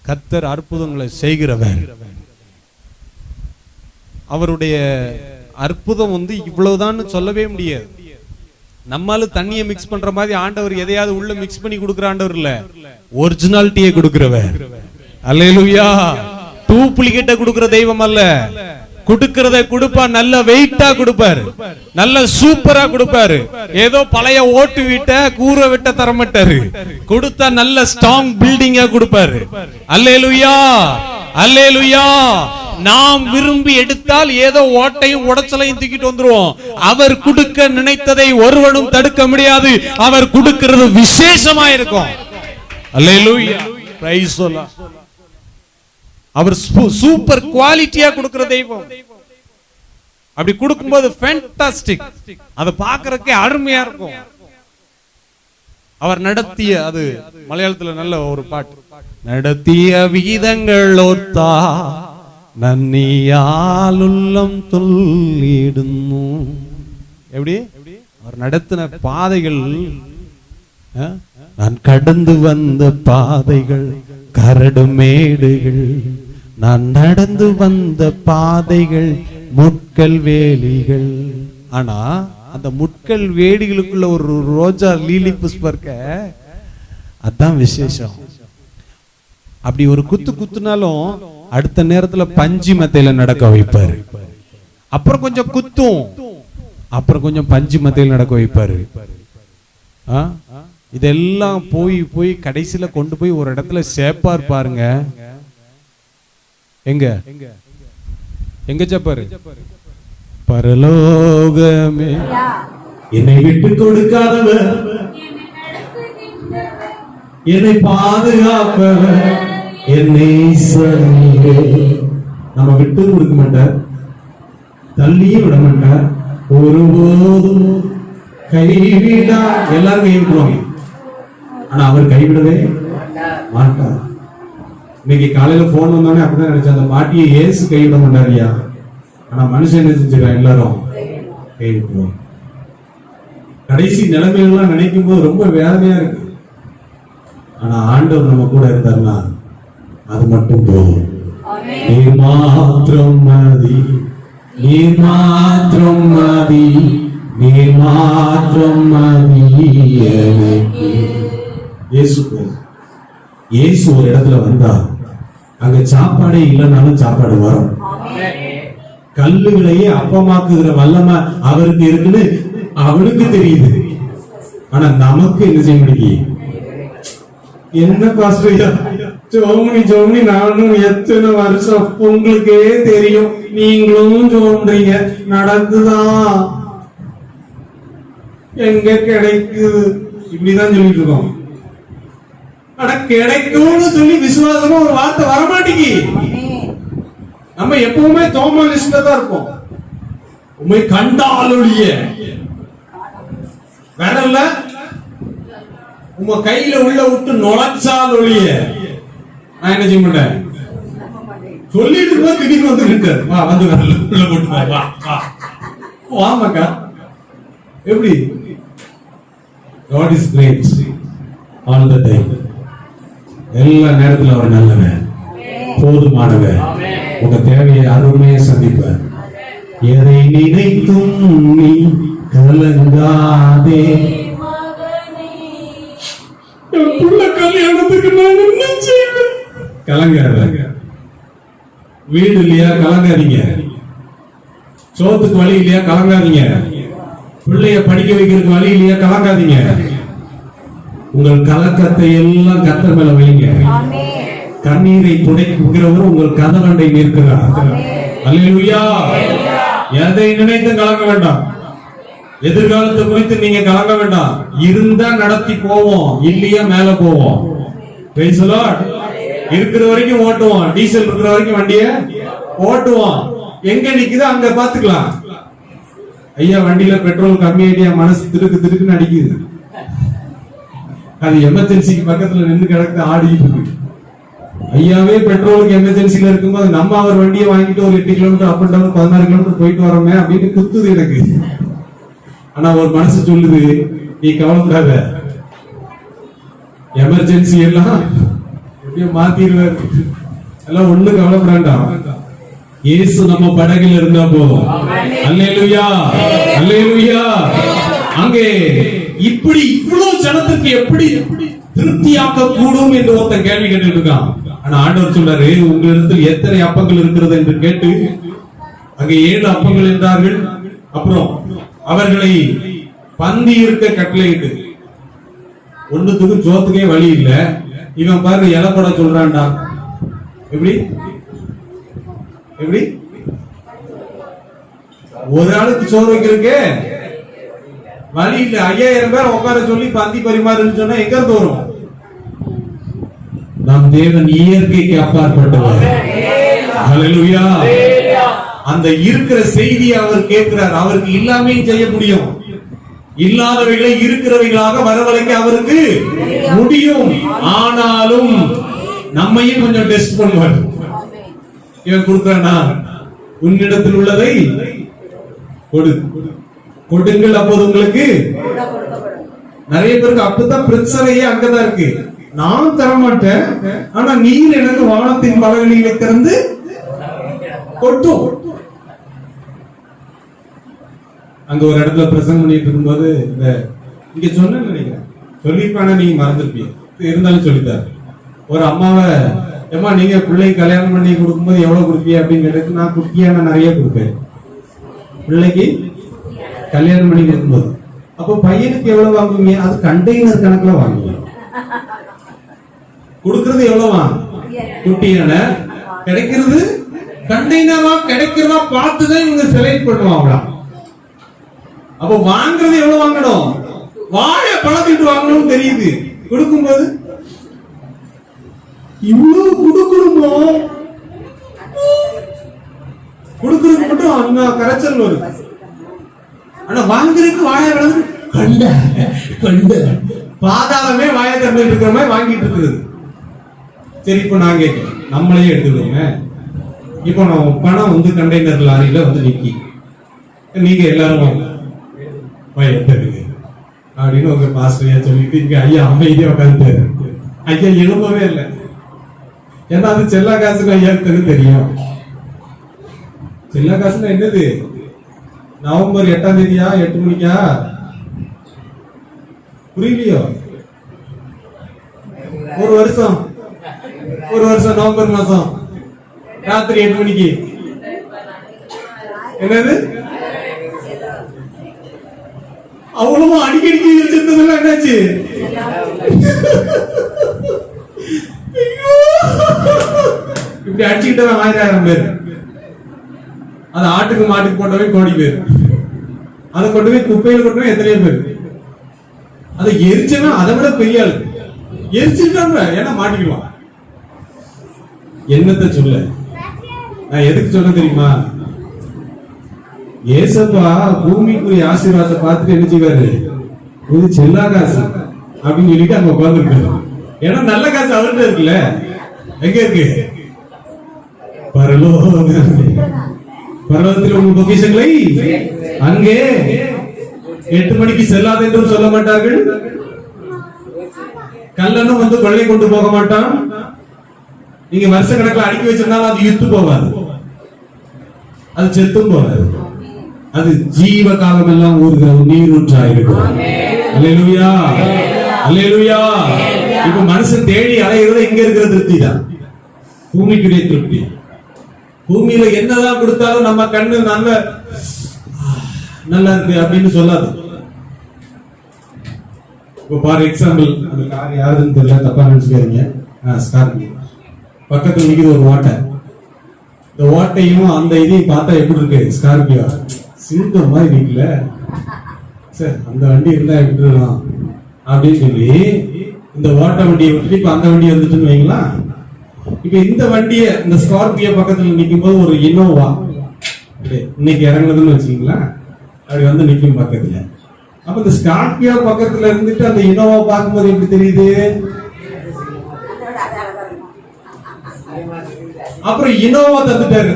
கர்த்தர் அற்புதங்களை செய்கிறவர். அவருடைய அற்புதம் வந்து இவ்வளவுதான் சொல்லவே முடியாது. நம்மால தண்ணியை மிக்ஸ் பண்ற மாதிரி ஆண்டவர் எதையாவது உள்ள மிக்ஸ் பண்ணி கொடுக்கிற ஆண்டவர் இல்ல, ஒரிஜினாலிட்டியை கொடுக்கிறவர். அல்லேலூயா. டூப்ளிகேட்டை கொடுக்கிற தெய்வம் அல்ல. கொடுக்கிறத கொடுப்பா, நல்ல வெயிட்டா கொடுப்பாரு, நல்ல சூப்பரா கொடுப்பாரு. ஏதோ பழைய ஓட்டு வீட்ட கூரை விட்ட தரமாட்டாரு, கொடுத்தா நல்ல ஸ்ட்ராங் பில்டிங்கா கொடுப்பாரு. அல்லேலூயா, அல்லேலூயா. நாம் விரும்பி எடுத்தால் ஏதோ ஓட்டையும் உடைச்சலையும் தூக்கிட்டு வந்துருவோம். அவர் கொடுக்க நினைத்ததை ஒருவனும் தடுக்க முடியாது. அவர் கொடுக்கிறது விசேஷமா இருக்கும். Hallelujah, praise the Lord. அவர் சூப்பர் குவாலிட்டியா கொடுக்கிற தெய்வம். அப்படி கொடுக்கும்போது ஃபேண்டாஸ்டிக், அதை பார்க்கறதுக்கே அருமையா இருக்கும். அவர் நடத்திய, அது மலையாளத்துல நல்ல ஒரு பாட்டு, நடத்திய விகிதங்கள் ஒத்தா நன்னியால் உள்ளம் துள்ளிடுന്നു. எப்படி அவர் நடத்தின பாதைகள், நான் கடந்து வந்த பாதைகள் கரடு மேடுகள், நான் நடந்து வந்த பாதைகள் முட்கள் வேலிகள். ஆனா அந்த முட்கள் வேலிகளுக்குள்ள ஒரு ரோஜா லீலி புஷ்பம் இருக்க, அதான் விசேஷம். அப்படி ஒரு குத்துனாலும் அடுத்த நேரத்துல பஞ்சு மத்தையில நடக்க வைப்பாரு. அப்புறம் கொஞ்சம் குத்தும், அப்புறம் கொஞ்சம் பஞ்சு மத்தையில நடக்க வைப்பாரு. இதெல்லாம் போய் கடைசியில கொண்டு போய் ஒரு இடத்துல சேப்பார் பாருங்க. எங்க சேப்பாரு? பரலோகமே என்னை விட்டு கொடுக்காதவர், என்னை பாதுகாப்பவர், என்னை நம்ம விட்டு கொடுக்க மாட்டார், தள்ளியும் விட மாட்டார், ஒருபோதும் கைவிடா. எல்லாரும் கைவிடுவாங்க, ஆனா அவர் கைவிடவே மாட்டார். இன்னைக்கு காலையில போன் வந்தோடனே அப்படிதான் நினைச்சேன், அந்த பாட்டியை ஏசு கைவிட மாட்டாரியா. ஆனா மனுஷன் என்ன செஞ்சிருக்கான்? எல்லாரும் கைவிட்டுருவோம். கடைசி நிலைமைகள்லாம் நினைக்கும் போது ரொம்ப வேதனையா இருக்கு. ஆனா ஆண்டவர் நம்ம கூட இருந்தார்னா அது மட்டும் போதும். நீர் மாத்திரம் மதி, நீர் மாத்திரம் மதி, நீர் மாத்திரம் மதி எனக்கு. இயேசு ஒரு இடத்துல வந்தா அங்க சாப்பாடே இல்லைனாலும் சாப்பாடு வரும். கல்லுகளையே அப்பமாக்குகிற வல்லமை அவருக்கு இருக்குன்னு அவனுக்கு தெரியுது. ஆனா நமக்கு என்ன செய்ய முடியும்? என்ன பாஸ்டர் ஜோமனி நானும் எத்தனை வருஷம் உங்களுக்கே தெரியும், நீங்களும் ஜோம்றீங்க, நடக்குதான், எங்க கிடைக்குது, இப்படிதான் சொல்லிட்டு இருக்கோம். ஆனா கிடைக்கும்னு சொல்லி விசுவாசமா ஒரு வார்த்தை வரமாட்டேங்கி. நம்ம எப்பவுமே தோமா லிஸ்ட்ல தான் இருப்போம். உண்மை கண்டாலொழிய வேறல்ல, உங்க கையில உள்ள விட்டு நுழைச்சால் ஒழிய நான் என்ன செய்ய மாட்டேன். சொல்லிட்டு இருக்கா திடீர்னு வந்து நிற்காரு, வா வந்து உள்ள போட்டு வா வா வாமாக்கா. எப்படி? God is great all the time. எல்லா நேரத்துல அவர் நல்லவன், போதுமானவன், உங்க தேவையை அருமையை சந்திப்பார். எதை நினைத்தும் நீ கலங்காதே. கல்யாணத்துக்கு நான் என்ன செய்வேன்? கலங்காத. வீடு இல்லையா? கலங்காதீங்க. சோத்துக்கு வழி இல்லையா? கலங்காதீங்க. பிள்ளைய படிக்க வைக்கிறதுக்கு வழி இல்லையா? கலங்காதீங்க. உங்கள் கலக்கத்தை எல்லாம் கர்த்தர் மேல வைங்க. கண்ணீரை துடைக்கிறவர் உங்கள் கதவண்டை நிற்கிறார். அல்லேலூயா. எதை நினைத்து கலங்க வேண்டாம். எதிர்காலத்தை குறித்து நீங்க கலங்க வேண்டாம். இருந்தா நடத்தி போவோம், இல்லையா மேல போவோம். Price the Lord. இருக்கிற வரைக்கும் ஓட்டுவோம், டீசல் இருக்கிற வரைக்கும் வண்டிய ஓட்டுவோம். எங்க நிக்குதோ அங்க பாத்துக்கலாம். ஐயா வண்டியில பெட்ரோல் கம்மியாயிட்டியா, மனசு திருக்கு திருக்குன்னு அடிக்குது, அது எமர்ஜென்சிக்கு பக்கத்துல நின்று கிடக்கு ஆடிட்டு இருக்கு. ஐயாவே பெட்ரோலுக்கு எமர்ஜென்சில இருக்கும்போது நம்ம அவர் வண்டியை வாங்கிட்டு ஒரு 8 kilometre up and down 16 kilometre போயிட்டு வரோமே அப்படின்னு குத்துது எனக்கு. ஆனா ஒரு மனசு சொல்லுது, நீ கவலைப்படாத, எமர்ஜென்சி எல்லாம் எப்படியோ மாத்திடுவார், எல்லாம் ஒண்ணு கவலைப்பட வேண்டாம். இயேசு நம்ம படகில் இருந்தா போதும். அல்லேலூயா, அல்லேலூயா. அங்கே இப்படி இவ்வளவு ஜனத்துக்கு எப்படி திருப்தியாக்க கூடும் என்று ஒருத்தன் கேள்வி கேட்டு இருக்கான். ஆனா ஆண்டவர் சொல்றாரு, உங்களிடத்தில் எத்தனை அப்பங்கள் இருக்கிறது என்று கேட்டு அங்கே 7 அப்பங்கள் என்றார்கள். அப்புறம் அவர்களை பந்தி இருக்க கட்டளையிட்டு, ஒண்ணுத்துக்கு சோத்துக்கே வழி இல்ல, இவன் பாருங்க இலை போட சொல்றான்டா. எப்படி எப்படி ஒரு ஆளுக்கு சோறு வைக்கிறதுக்கே வழி இல்ல. 5000 பேர் உட்கார சொல்லி பந்தி பரிமாறுன்னு சொன்னா எங்க இருந்து வரும்? நம் தேவன் இயற்கைக்கு அப்பாற்பட்டவர். ஹல்லேலூயா. அந்த இருக்கிற செய்தியை அவர் கேட்கிறார். அவருக்கு இல்லாமே செய்ய முடியும். இல்லாதவைகளை இருக்கிறவைகளாக வரவழைக்க அவருக்கு முடியும். ஆனாலும் நம்மையும் கொஞ்சம் டெஸ்ட் பண்ணுவார். இவன் கொடுக்கிறானா, உன்னிடத்தில் உள்ளதை கொடு, கொடுங்கள், அப்போது உங்களுக்கு. நிறைய பேருக்கு அப்பதான் பிரச்சனையே அங்கதான் இருக்கு. நான் தரமாட்டேன், ஆனா நீர் எனக்கு வானத்தின் பலகணிகளை திறந்து கொட்டும். அங்க ஒரு இடத்துல பிரசங்கம் பண்ணிட்டு இருக்கும்போது, இங்க சொன்ன நினைக்கிறேன், சொல்லிருப்பான நீங்க மறந்துருப்பீங்க, இருந்தாலும் சொல்லித்தாரு. ஒரு அம்மாவை, ஏமா நீங்க பிள்ளைக்கு கல்யாணம் பண்ணி கொடுக்கும்போது எவ்வளவு கொடுப்பீங்க அப்படின்னு கேட்டு, நான் குட்டியா நான் நிறைய கொடுப்பேன் பிள்ளைக்கு கல்யாணம் பண்ணி கொடுக்கும்போது. அப்போ பையனுக்கு எவ்வளவு வாங்குவீங்க? அது கண்டெய்னர் கணக்குல வாங்குவீங்க. கொடுக்கறது எவ்வளவா? குட்டியான கிடைக்கிறது கண்டெய்னரா கிடைக்கிறதா பார்த்துதான் இவங்க செலக்ட் பண்ணுவாங்களா. அப்ப வாங்குறது எவ்வளவு வாங்கணும்? வாழை பழத்திட்டு வாங்கணும்னு தெரியுது. கொடுக்கும்போது இவ்வளவு கொடுக்கணுமோ? கொடுக்கறதுக்கு மட்டும் அங்க கரைச்சல் வருது. ஆனா வாங்குறதுக்கு வாழை வளர்ந்து கண்ட கண்ட பாதாளமே வாயை திறந்துட்டு இருக்கிற மாதிரி வாங்கிட்டு இருக்குது. சரி, இப்ப நான் கேட்கிறேன், நம்மளையே எடுத்துக்கோங்க. இப்போ நம்ம பணம் வந்து கண்டெய்னர் லாரியில வந்து நிக்கி, நீங்க எல்லாரும் எடுத்துருக்கு அப்படின்னு உங்க பாஸ்டரையா சொல்லிட்டு இங்க ஐயா அமைதியா உட்காந்துட்டாரு. ஐயா எழுப்பவே இல்லை, ஏன்னா அது செல்லா காசுன்னு ஐயாவுக்கு தெரியும். செல்லா காசுன்னா என்னது? நவம்பர் 8ஆம் தேதியா 8 மணிக்கா? புரியலையோ? ஒரு வருஷம் நவம்பர் மாசம் ராத்திரி 8 மணிக்கு என்னது? அவ்வளவு அடிக்கடிக்கு வச்சிருந்ததெல்லாம் என்னாச்சு? இப்படி அடிச்சுக்கிட்ட 1000 பேர். அது ஆட்டுக்கு மாட்டுக்கு போட்டவே கோடி பேர். அதை கொண்டு போய் குப்பையில கொண்டு எத்தனையோ பேர். அதை எரிச்சவன் அதை விட பெரிய ஆளு. எரிச்சுட்டாங்க, ஏன்னா மாட்டிக்குவான். என்னத்தை சொல்ல, நான் எதுக்கு சொல்ல தெரியுமா? ஏசப்பா பூமிக்குரிய ஆசீர்வாதத்தை பார்த்துட்டு என்ன செய்வாரு? இது செல்லா காசு அப்படின்னு சொல்லிட்டு அங்க உட்கார்ந்து இருக்காரு. ஏன்னா நல்ல காசு அவர்கிட்ட இருக்குல்ல. எங்க இருக்கு? பரலோகத்தில் உங்கள் பொக்கிஷங்களை அங்கே 8 மணிக்கு செல்லாது என்றும் சொல்ல மாட்டார்கள். கல்லனும் வந்து கொள்ளை கொண்டு போக மாட்டான். நீங்க வருஷ கணக்கில் அடுக்கி வச்சிருந்தாலும் அது யுத்து போகாது, அது செத்தும் போகாது. அது ஜீவ காலம் எல்லாம் ஊறுகிற நீரூற்றா இருக்கும். அல்லேலூயா, அல்லேலூயா. இப்ப மனுஷன் தேடி அலைகிறது எங்க இருக்கிற திருப்தி தான், பூமிக்குரிய திருப்தி. பூமியில என்னதான் கொடுத்தாலும் நம்ம கண்ணு நல்லா இருக்கு அப்படின்னு சொல்லாது. இப்போ ஃபார் எக்ஸாம்பிள், அந்த கார் யாருன்னு தெரியல, தப்பா நினைச்சுக்காதீங்க. ஸ்கார்பியோ பக்கத்துல நிக்குது ஒரு ஓட்டை. இந்த ஓட்டையும் அந்த இதையும் பார்த்தா எப்படி இருக்கு? ஸ்கார்பியோ சிங்கம் மாதிரி நிக்கல சார், அந்த வண்டி இருந்தா எப்படி இருக்கலாம் அப்படின்னு சொல்லி இந்த ஓட்ட வண்டியை விட்டுட்டு இப்ப அந்த வண்டி வந்துட்டுன்னு வைங்களா. இப்ப இந்த வண்டியை, இந்த ஸ்கார்பியோ பக்கத்துல நிக்கும் போது ஒரு இனோவா இன்னைக்கு இறங்குனதுன்னு வச்சுக்கீங்களா, அப்படி வந்து நிக்கும் பக்கத்துல. அப்ப இந்த ஸ்கார்பியோ பக்கத்துல இருந்துட்டு அந்த இனோவா பார்க்கும்போது எப்படி தெரியுது? அப்புறம் இனோவா தந்துட்டாரு.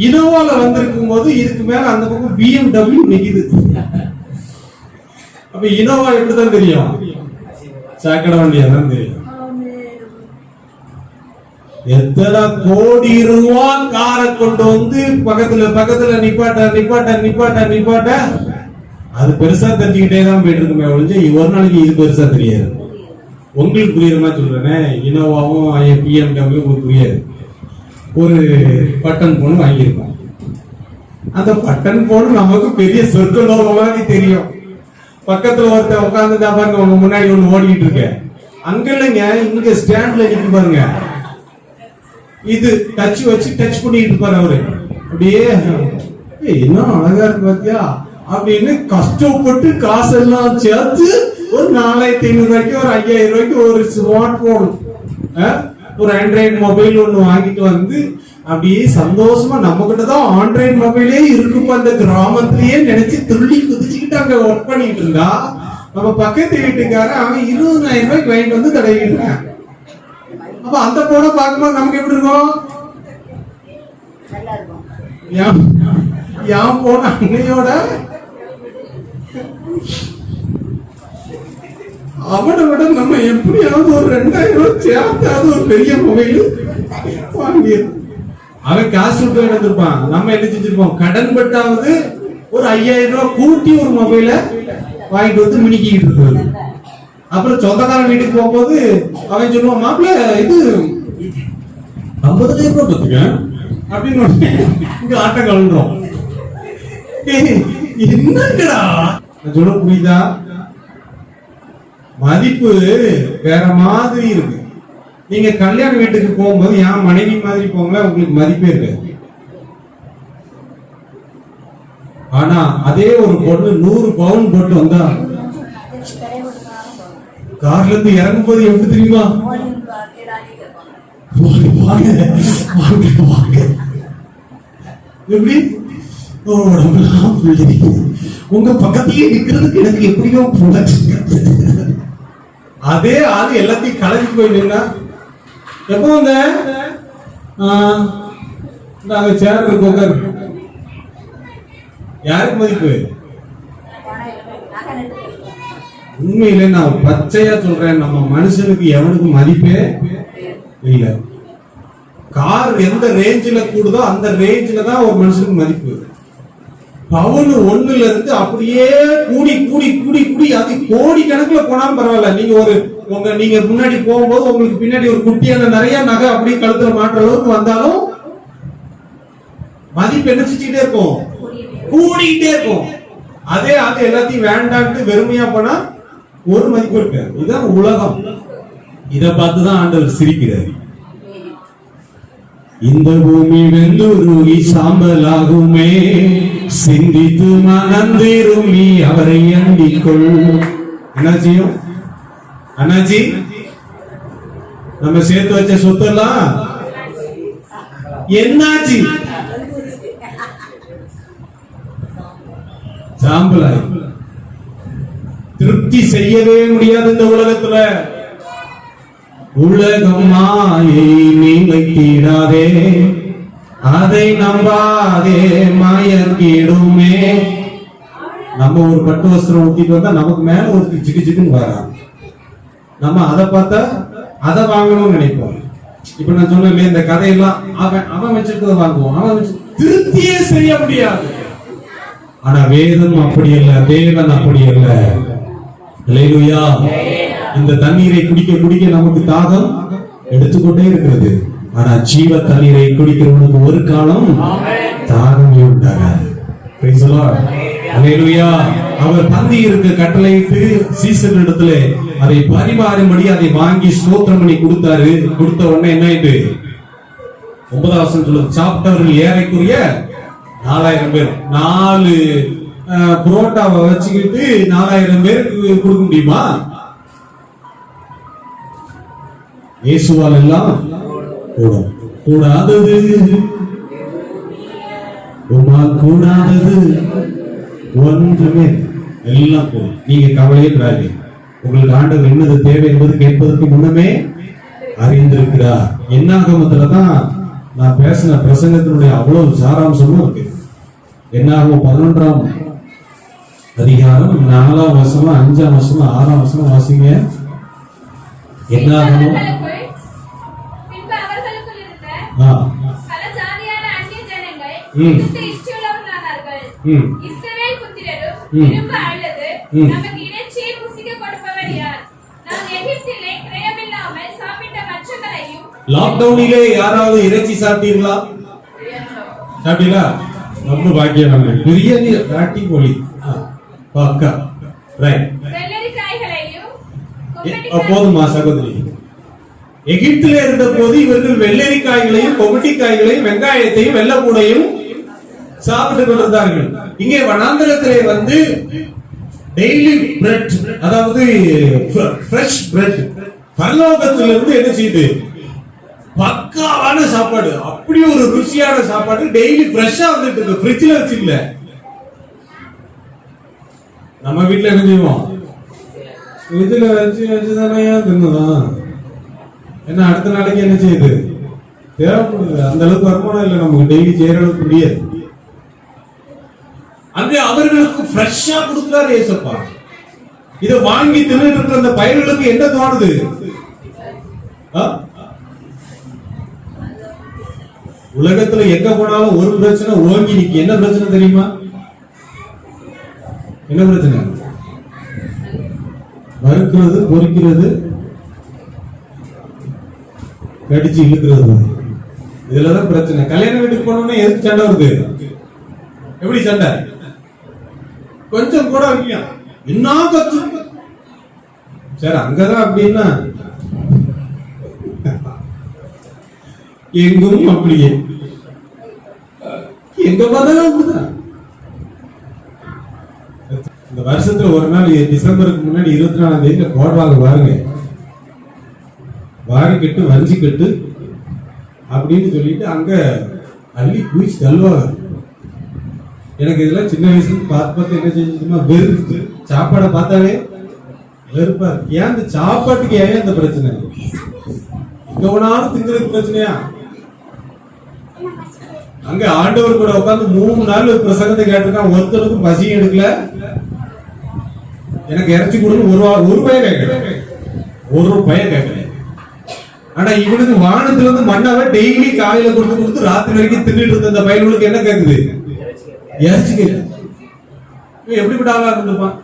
இனோவால வந்திருக்கும் போது இதுக்கு மேல அந்த பக்கம் BMW நிக்குது. அப்ப இனோவா எப்படிதான் தெரியும்? சாக்கடை வண்டியா தான் தெரியும். எத்தனை கோடி ரூபாய் காரை கொண்டு வந்து பக்கத்துல நிப்பாட்ட அது பெருசா தெரிஞ்சுக்கிட்டே தான் போயிட்டு இருக்குமே ஒழிஞ்சு ஒரு நாளைக்கு இது பெருசா தெரியாது. உங்களுக்கு புரியுற மாதிரி சொல்றேன். இனோவாவும் BMW உங்களுக்கு புரியாது. ஒரு பட்டன் போன் வாங்கியிருக்கோம். அந்த பட்டன் போன் நமக்கு பெரிய சொற்களோகமாக தெரியும். பக்கத்துல ஒருத்தர் உட்கார்ந்து பாருங்க, உங்க முன்னாடி ஒண்ணு ஓடிக்கிட்டு இருக்க, அங்க இல்லைங்க, இங்க ஸ்டாண்ட்ல நிக்க பாருங்க. இது டச் வச்சு டச் பண்ணிட்டு இருப்பாரு அவரு. அப்படியே என்ன அழகா இருக்கு பாத்தியா அப்படின்னு கஷ்டப்பட்டு காசெல்லாம் சேர்த்து ஒரு 4500 ரூபாய்க்கு ஒரு 5000 ரூபாய்க்கு ஒரு ஸ்மார்ட் போன், ஒரு ஆண்ட்ராய்டு மொபைல் ஒண்ணு வாங்கிட்டு வந்து அப்படியே சந்தோஷமா நம்ம கிட்டதான் ஆண்ட்ராய்டு மொபைலே இருக்குப்ப அந்த கிராமத்திலேயே நினைச்சு துள்ளி குதிச்சுக்கிட்டு அங்க ஒர்க் பண்ணிட்டு இருந்தா, நம்ம பக்கத்து வீட்டுக்காரன் அவன் 20000 ரூபாய்க்கு வாங்கிட்டு வந்து தடவிட்டு இருக்கான். அப்ப அந்த போனை பார்க்கும்போது நமக்கு எப்படி இருக்கும்? என் போன அன்னையோட அவனை விட நம்ம எப்படியாவது ஒரு 2000 ரூபாய் சேர்த்தாவது ஒரு பெரிய மொபைல் வாங்கிடும். அவன் காசு விட்டு எடுத்திருப்பான், நம்ம என்ன செஞ்சிருப்போம்? கடன் பட்டாவது ஒரு 5000 ரூபாய் கூட்டி ஒரு மொபைல வாங்கிட்டு வந்து மினிக்கிட்டு இருக்கிறது. அப்புறம் சொந்தக்காரன் வீட்டுக்கு போகும்போது அவன் சொல்லுவான், மாப்பிள்ள இது 50000 ரூபாய் பத்துக்க அப்படின்னு இங்க ஆட்டம் கலந்துரும். என்னங்கடா சொல்ல புரியுதா? மதிப்பு வேற மாதிரி இருக்கு. நீங்க கல்யாண வீட்டுக்கு போகும்போது என் மனைவி மாதிரி போங்களா, உங்களுக்கு மதிப்பே இருக்கு. ஆனா அதே ஒரு பொண்ணு 100 பவுன் போட்டு வந்தா கார்ல இருந்து இறங்கும் போது எப்படி தெரியுமா? எப்படி உங்க பக்கத்திலேயே நிக்கிறதுக்கு எனக்கு எப்படியோ போல. அதே ஆளு எல்லாத்தையும் கலந்து போய் நின்னா எப்போ வந்த நாங்க சேர் இருக்கோங்க. யாருக்கு மதிப்பு? உண்மையில நான் பச்சையா சொல்றேன், நம்ம மனுஷனுக்கு எவனுக்கு மதிப்பே இல்ல. கார் எந்த ரேஞ்சில கூடுதோ அந்த ரேஞ்சில தான் ஒரு மனுஷனுக்கு மதிப்பு. பவுன் 1ல இருந்து அப்படியே கூடி கூடி கூடி கூடி அது கோடி கணக்குல போனாலும் பரவாயில்ல. நீங்க முன்னாடி போகும்போது உங்களுக்கு பின்னாடி ஒரு குட்டியான நிறைய நகை அப்படியே கழுத்துல மாற்ற அளவுக்கு வந்தாலும் மதிப்பு என்ன செஞ்சுட்டே இருக்கும், கூடிக்கிட்டே இருக்கும். அதே அது எல்லாத்தையும் வேண்டான்ட்டு வெறுமையா போனா ஒரு மதிப்பு இருக்காது. இதுதான் உலகம். இதை பார்த்துதான் ஆண்டவர் சிரிக்கிறார். இந்த பூமி வெந்துருகி சாம்பலாகுமே, சிந்தித்து மனந்திரும் நீ அவரை அண்டிக்கொள். என்னாச்சியும் அண்ணாச்சி, நம்ம சேர்த்து வச்ச சொத்தெல்லாம் என்னாச்சு? சாம்பலாய். திருப்தி செய்யவே முடியாது இந்த உலகத்துல. உலகம் மாயை நிலைத்திடாதே, அதை நம்பாதே மயக்கிடுமே. நம்ம ஒரு பட்டு வஸ்திரம் ஊத்திட்டு வந்தா நமக்கு மேல ஒரு சிக்கு சிக்குன்னு வரான். நம்ம அதை பார்த்தா அதை வாங்கணும்னு நினைப்போம். இப்ப நான் சொன்னேன் இந்த கதையெல்லாம் அவன் வச்சிருக்கிறத வாங்குவோம். அவன் திருப்தியே செய்ய முடியாது. ஆனா வேதம் அப்படி அல்ல, தேவன் அப்படி அல்ல. அல்லேலூயா. இந்த தண்ணீரை குடிக்க குடிக்க நமக்கு தாகம் எடுத்துக்கொண்டே இருக்கிறது. ஆனா ஜீவ தண்ணீரை குடிக்கிறவனுக்கு ஒரு காலம் தாகமே உண்டாகாது. Praise the Lord. அல்லேலூயா. அவர் பந்தி இருக்க கட்டளையிட்டு சீசன் இடத்துல அதை பரிமாறும்படி அதை வாங்கி ஸ்தோத்திரம் பண்ணி கொடுத்தாரு. கொடுத்த உடனே என்ன ஆயிட்டு, 9வது வசனம் சொல்லுது, சாப்பிட்டவர்கள் ஏறக்குரிய 4000 பேர். 4 புரோட்டாவை வச்சுக்கிட்டு 4000 பேருக்கு கொடுக்க முடியுமா? இயேசுவால் எல்லாம் கூடும். கூடாதது உமால் கூடாதது ஒன்றுமே எல்லாம் கூடும். நீங்க கவலையே படாதீங்க. உங்களுக்கு ஆண்டவர் என்னது தேவை என்பது கேட்பதற்கு முன்னமே அறிந்திருக்கிறார். என்னாகமத்துலதான் நான் பேசின பிரசங்கத்தினுடைய அவ்வளவு சாராம்சமும் இருக்கு. என்னாகும் 11ஆம் அதிகாரம் 4ஆம் வசனம், 5ஆம் வசனம், 6ஆம் வசனம் வாசிங்க. என்னாகும் லாக்டவுனிலே யாராவது இறைச்சி சாப்பிட்டீங்களா? சாப்பிட்டீங்களா? ரொம்ப பாக்கியம். பிரியாணி, ராட்டி கோழி, பக்கா ரைட். போதுமா சகோதரி? எகிப்திலே இருந்த போது இவர்கள் வெள்ளரிக்காய்களையும் கொமட்டிக்காய்களையும் வெங்காயத்தையும் வெள்ளப்பூடையும் சாப்பிட்டு கொண்டிருந்தார்கள். இங்கே வனாந்தரத்திலே வந்து டெய்லி பிரெட், அதாவது ஃப்ரெஷ் பிரெட் பரலோகத்திலிருந்து என்ன செய்யுது, பக்காவான சாப்பாடு, அப்படி ஒரு ருசியான சாப்பாடு டெய்லி ஃப்ரெஷ்ஷா வந்துட்டு இருக்கு. ஃப்ரிட்ஜ்ல வச்சு இல்ல. நம்ம வீட்டுல என்ன செய்வோம், ஃப்ரிட்ஜ்ல வச்சுதானே தின்னுதான். ஏன்னா அடுத்த நாளைக்கு என்ன செய்யுது, தேவைப்படுது. அந்த அளவுக்கு வருமானம் இல்லை நமக்கு, டெய்லி செய்யற அளவுக்கு முடியாது. அங்கே அவர்களுக்கு ஃப்ரெஷ்ஷா கொடுக்கிறாரு ஏசப்பா. இதை வாங்கி தின்னுட்டு இருக்கிற அந்த பயிர்களுக்கு என்ன தோணுது, உலகத்துல எங்க போனாலும் ஒரு பிரச்சனை ஓங்கி நிக்க. என்ன பிரச்சனை தெரியுமா? என்ன பிரச்சனை? வறுக்கிறது, பொறிக்கிறது, கடிச்சு இழுக்கிறது. இதுலதான் பிரச்சனை. கல்யாண வீட்டுக்கு போனோம்னா எதுக்கு சண்டை வருது? எப்படி சண்டை? கொஞ்சம் கூட வைக்க என்ன கத்து. சரி, அங்கதான் அப்படின்னா எங்கும் அப்படியே, எங்க பார்த்தாலும் அப்படிதான். இந்த வருஷத்துல ஒரு நாள் டிசம்பருக்கு முன்னாடி 24ஆம் தேதியில போடுவாங்க பாருங்க, வாரி கட்டு வஞ்சி கட்டு அப்படின்னு சொல்லிட்டு அங்க அள்ளி குளிச்சு தள்ளுவாங்க. எனக்கு இதெல்லாம் சின்ன வயசுல பார்த்து என்ன செஞ்சுமா வெறுத்து, சாப்பாடை பார்த்தாலே வெறுப்பா. ஏன் இந்த சாப்பாட்டுக்கு ஏன் இந்த பிரச்சனை? எங்க வேணாலும் திங்கிறதுக்கு பிரச்சனையா? அங்க ஆண்டவர் கூட உட்காந்து 3 நாள் பிரசங்கத்தை கேட்டிருக்கான். ஒருத்தருக்கும் பசி எடுக்கல. எனக்கு இறைச்சி கொடுன்னு ஒரு பையன் கேட்கல, ஒரு பையன் கேட்கல. ஆனா இவனுக்கு வானத்துல இருந்து மண்ணாவை டெய்லி காலையில கொடுத்து கொடுத்து ராத்திரி வரைக்கும் தின்னுட்டு இருந்த அந்த பையனுக்கு என்ன கேக்குது? இறைச்சி கேட்கு. இவன் எப்படிப்பட்ட ஆளா இருந்திருப்பான்?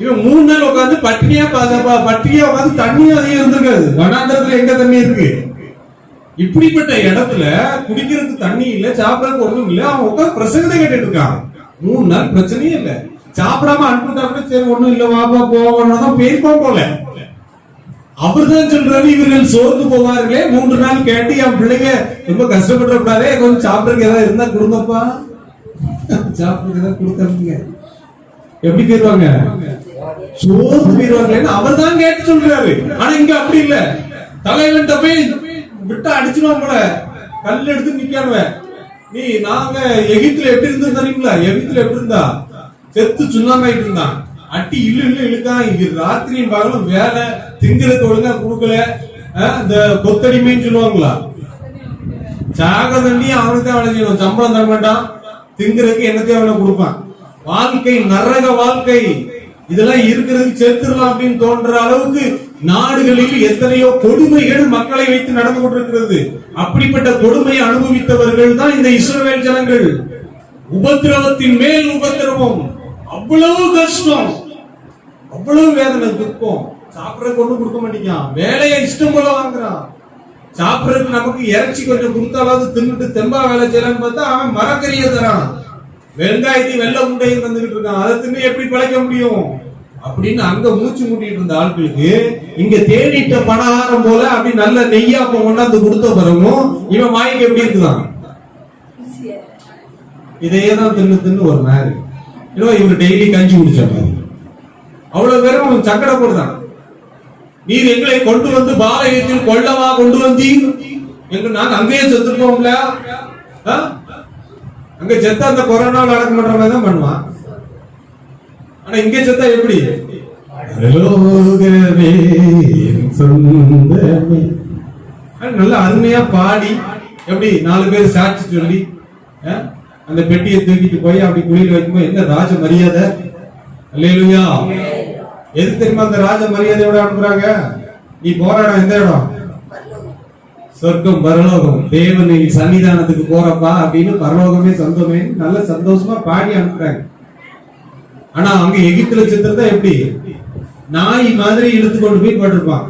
இவன் 3 நாள் உட்காந்து பட்டினியா உட்காந்து தண்ணியும் அதிகம் இருந்திருக்காது. வனாந்தரத்துல எங்க தண்ணி இருக்கு? இப்படிப்பட்ட இடத்துல குடிக்கிறதுக்கு தண்ணி இல்ல, சாப்பிடறதுக்கு ஒண்ணும் இல்ல, அவன் உட்கார்ந்து பிரசங்கத்தை கேட்டுட்டு இருக்கான். 3 நாள் பிரச்சனையே இல்ல. சாப்பிடாம அனுப்பிட்டா கூட சரி ஒண்ணும் இல்ல வாப்பா போவான் போயிருப்பான் போல. அவர்தான் சொல்றாரு, இவர்கள் சோர்ந்து போவார்களே, 3 நாள் கேட்டு என் பிள்ளைங்க ரொம்ப கஷ்டப்படக்கூடாதே, கொஞ்சம் சாப்பிடறதுக்கு ஏதாவது இருந்தா கொடுங்கப்பா, சாப்பிடறதுக்கு ஏதாவது கொடுத்தாங்க எப்படி போயிருவாங்க, சோர்ந்து போயிருவாங்களேன்னு அவர் தான் கேட்டு சொல்றாரு. ஆனா இங்க அப்படி இல்ல, தலைவன் போய் விட்டா அடிச்சுடுவான் போல, கல் எடுத்து நிக்கானுவன். நீ நாங்க எகிப்துல எப்படி இருந்தோம் தெரியுங்களா? எகிப்துல எப்படி இருந்தா செத்து சுண்ணாமாயிட்டு இருந்தான், அட்டி இல்லு இழுக்கான். இது ராத்திரியும் பகலும் வேலை, திங்கிறதுக்கு ஒழுங்கா கொடுக்கல. இந்த கொத்தடிமைன்னு சொல்லுவாங்களா, சாக தண்ணி அவனுக்கு தான் வேலை செய்யணும், சம்பளம் தர மாட்டான், திங்கிறதுக்கு என்னத்தையும் அவனை கொடுப்பான். வாழ்க்கை நரக வாழ்க்கை, இதெல்லாம் இருக்கிறதுக்கு செத்துடலாம் அப்படின்னு தோன்ற அளவுக்கு நாடுகளில் எத்தனையோ கொடுமைகள் மக்களை வைத்து நடந்து கொண்டிருக்கிறது. அப்படிப்பட்ட கொடுமையை அனுபவித்தவர்கள் தான் இந்த இஸ்ரவேல் ஜனங்கள். உபத்திரவத்தின் மேல் உபத்திரவம், அவ்வளவு கஷ்டம், அவ்வளவு வேதனை, துக்கம். சாப்பிடறதுக்கு ஒண்ணும் கொடுக்க மாட்டேங்கான், வேலையை இஷ்டம் போல வாங்குறான். சாப்பிடறதுக்கு நமக்கு இறைச்சி கொஞ்சம் கொடுத்தாலாவது தின்னுட்டு தெம்பா வேலை செய்யலான்னு பார்த்தா அவன் மரக்கறியை தரான், வெங்காயத்தையும் வெள்ளை முண்டையும் தந்துகிட்டு இருக்கான். அதை தின்னு எப்படி பிழைக்க முடியும் அப்படின்னு அங்க மூச்சு முட்டிட்டு இருந்த ஆட்களுக்கு இங்க தேடிட்ட பணகாரம் போல அப்படி நல்ல நெய்யாப்பம் கொண்டாந்து கொடுத்த பிறகும் இவன் வாய்க்கு எப்படி இருக்குதான், இதையேதான் தின்னு தின்னு ஒரு மாதிரி. இவர் டெய்லி கஞ்சி குடிச்ச மாதிரி அவ்வளவு பேரும் சக்கரை போடுதான். நீர் எங்களை கொண்டு வந்து பாலயத்தில் கொள்ளவா கொண்டு வந்தீர், எங்க நாங்க அங்கேயே செத்துருக்கோம்ல, அங்க செத்தா அந்த கொரோனாவில் அடக்கம் பண்ற மாதிரி தான் பண்ணுவான். ஆனா இங்க செத்தா எப்படி, நல்ல அருமையா பாடி எப்படி 4 பேர் சாட்சி சொல்லி அந்த பெட்டியை தூக்கிட்டு போய் அப்படி குளியில் வைக்கும்போது என்ன ராஜ மரியாதை. அல்லேலூயா. எது தெரியுமா அந்த ராஜ மரியாதையோட அனுப்புறாங்க, நீ போராட எந்த இடம், சொர்க்கம் பரலோகம், தேவனின் சன்னிதானத்துக்கு போறப்பா அப்படின்னு பரலோகமே சொந்தமே நல்ல சந்தோஷமா பாடி அனுப்புறாங்க. ஆனா அங்க எகிப்துல செத்துறதா எப்படி, நாய் மாதிரி இழுத்து கொண்டு போய் போட்டிருப்பான்.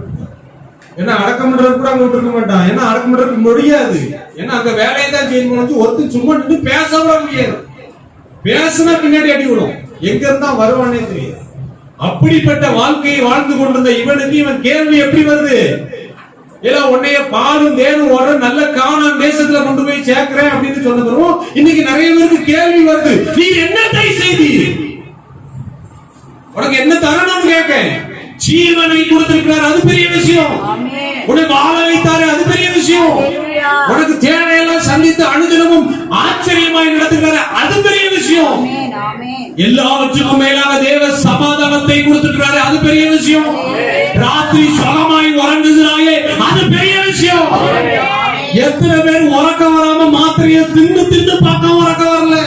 ஏன்னா அடக்கம் பண்றது கூட அங்க விட்டுருக்க மாட்டான், ஏன்னா அடக்கம் பண்றதுக்கு முடியாது, ஏன்னா அங்க வேலையை தான் செய்யணும். ஒருத்தர் சும்மா நின்று பேச கூட முடியாது, பேசினா பின்னாடி அடி விடும், எங்க இருந்தா வருவானே தெரியாது. அப்படிப்பட்ட வாழ்க்கையை வாழ்ந்து கொண்டிருந்த இவனுக்கு இவன் கேள்வி எப்படி வருது, ஏன்னா உன்னைய பாலும் தேனும் ஒரு நல்ல கானான் தேசத்துல கொண்டு போய் சேர்க்கிறேன் அப்படின்னு சொன்ன பிறகு இன்னைக்கு நிறைய பேருக்கு கேள்வி வருது, நீ என்னத்தை செய்தி, உனக்கு என்ன தரணும்னு கேட்க. ஜீவனை கொடுத்திருக்கிறார், அது பெரிய விஷயம். உனக்கு வாழ வைத்தாரு, அது பெரிய விஷயம். உனக்கு தேவையெல்லாம் சந்தித்து அனுதினமும் ஆச்சரியமாய் நடத்துகிறாரு, அது பெரிய விஷயம். எல்லாவற்றுக்கும் மேலாக தேவ சமாதானத்தை கொடுத்திருக்கிறாரு, அது பெரிய விஷயம். ராத்திரி சுகமாய் உறங்குகிறாயே, அது பெரிய விஷயம். எத்தனை பேர் உறக்கம் வராம மாத்திரையை தின்னு தின்னு பார்க்க உறக்கம் வரல,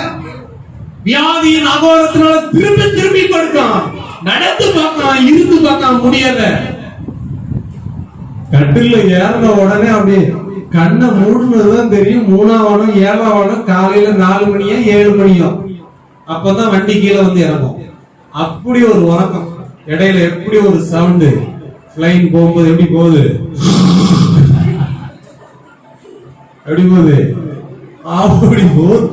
வியாதியின் அகோரத்தினால திரும்பி திரும்பி படுக்கான், நடந்து பார்க்கலாம், இருந்து பார்க்க முடியல. கட்டில ஏறின உடனே அப்படியே கண்ணை மூடுனதுதான் தெரியும் 3ஆம் 7ஆம் காலையில 4 மணியா 7 மணியோ அப்பதான் வண்டி கீழே வந்து இறங்கும். அப்படி ஒரு உறக்கம், இடையில எப்படி ஒரு சவுண்டு, பிளைன் போகும்போது எப்படி போகுது, எப்படி போகுது, அப்படி போகுது.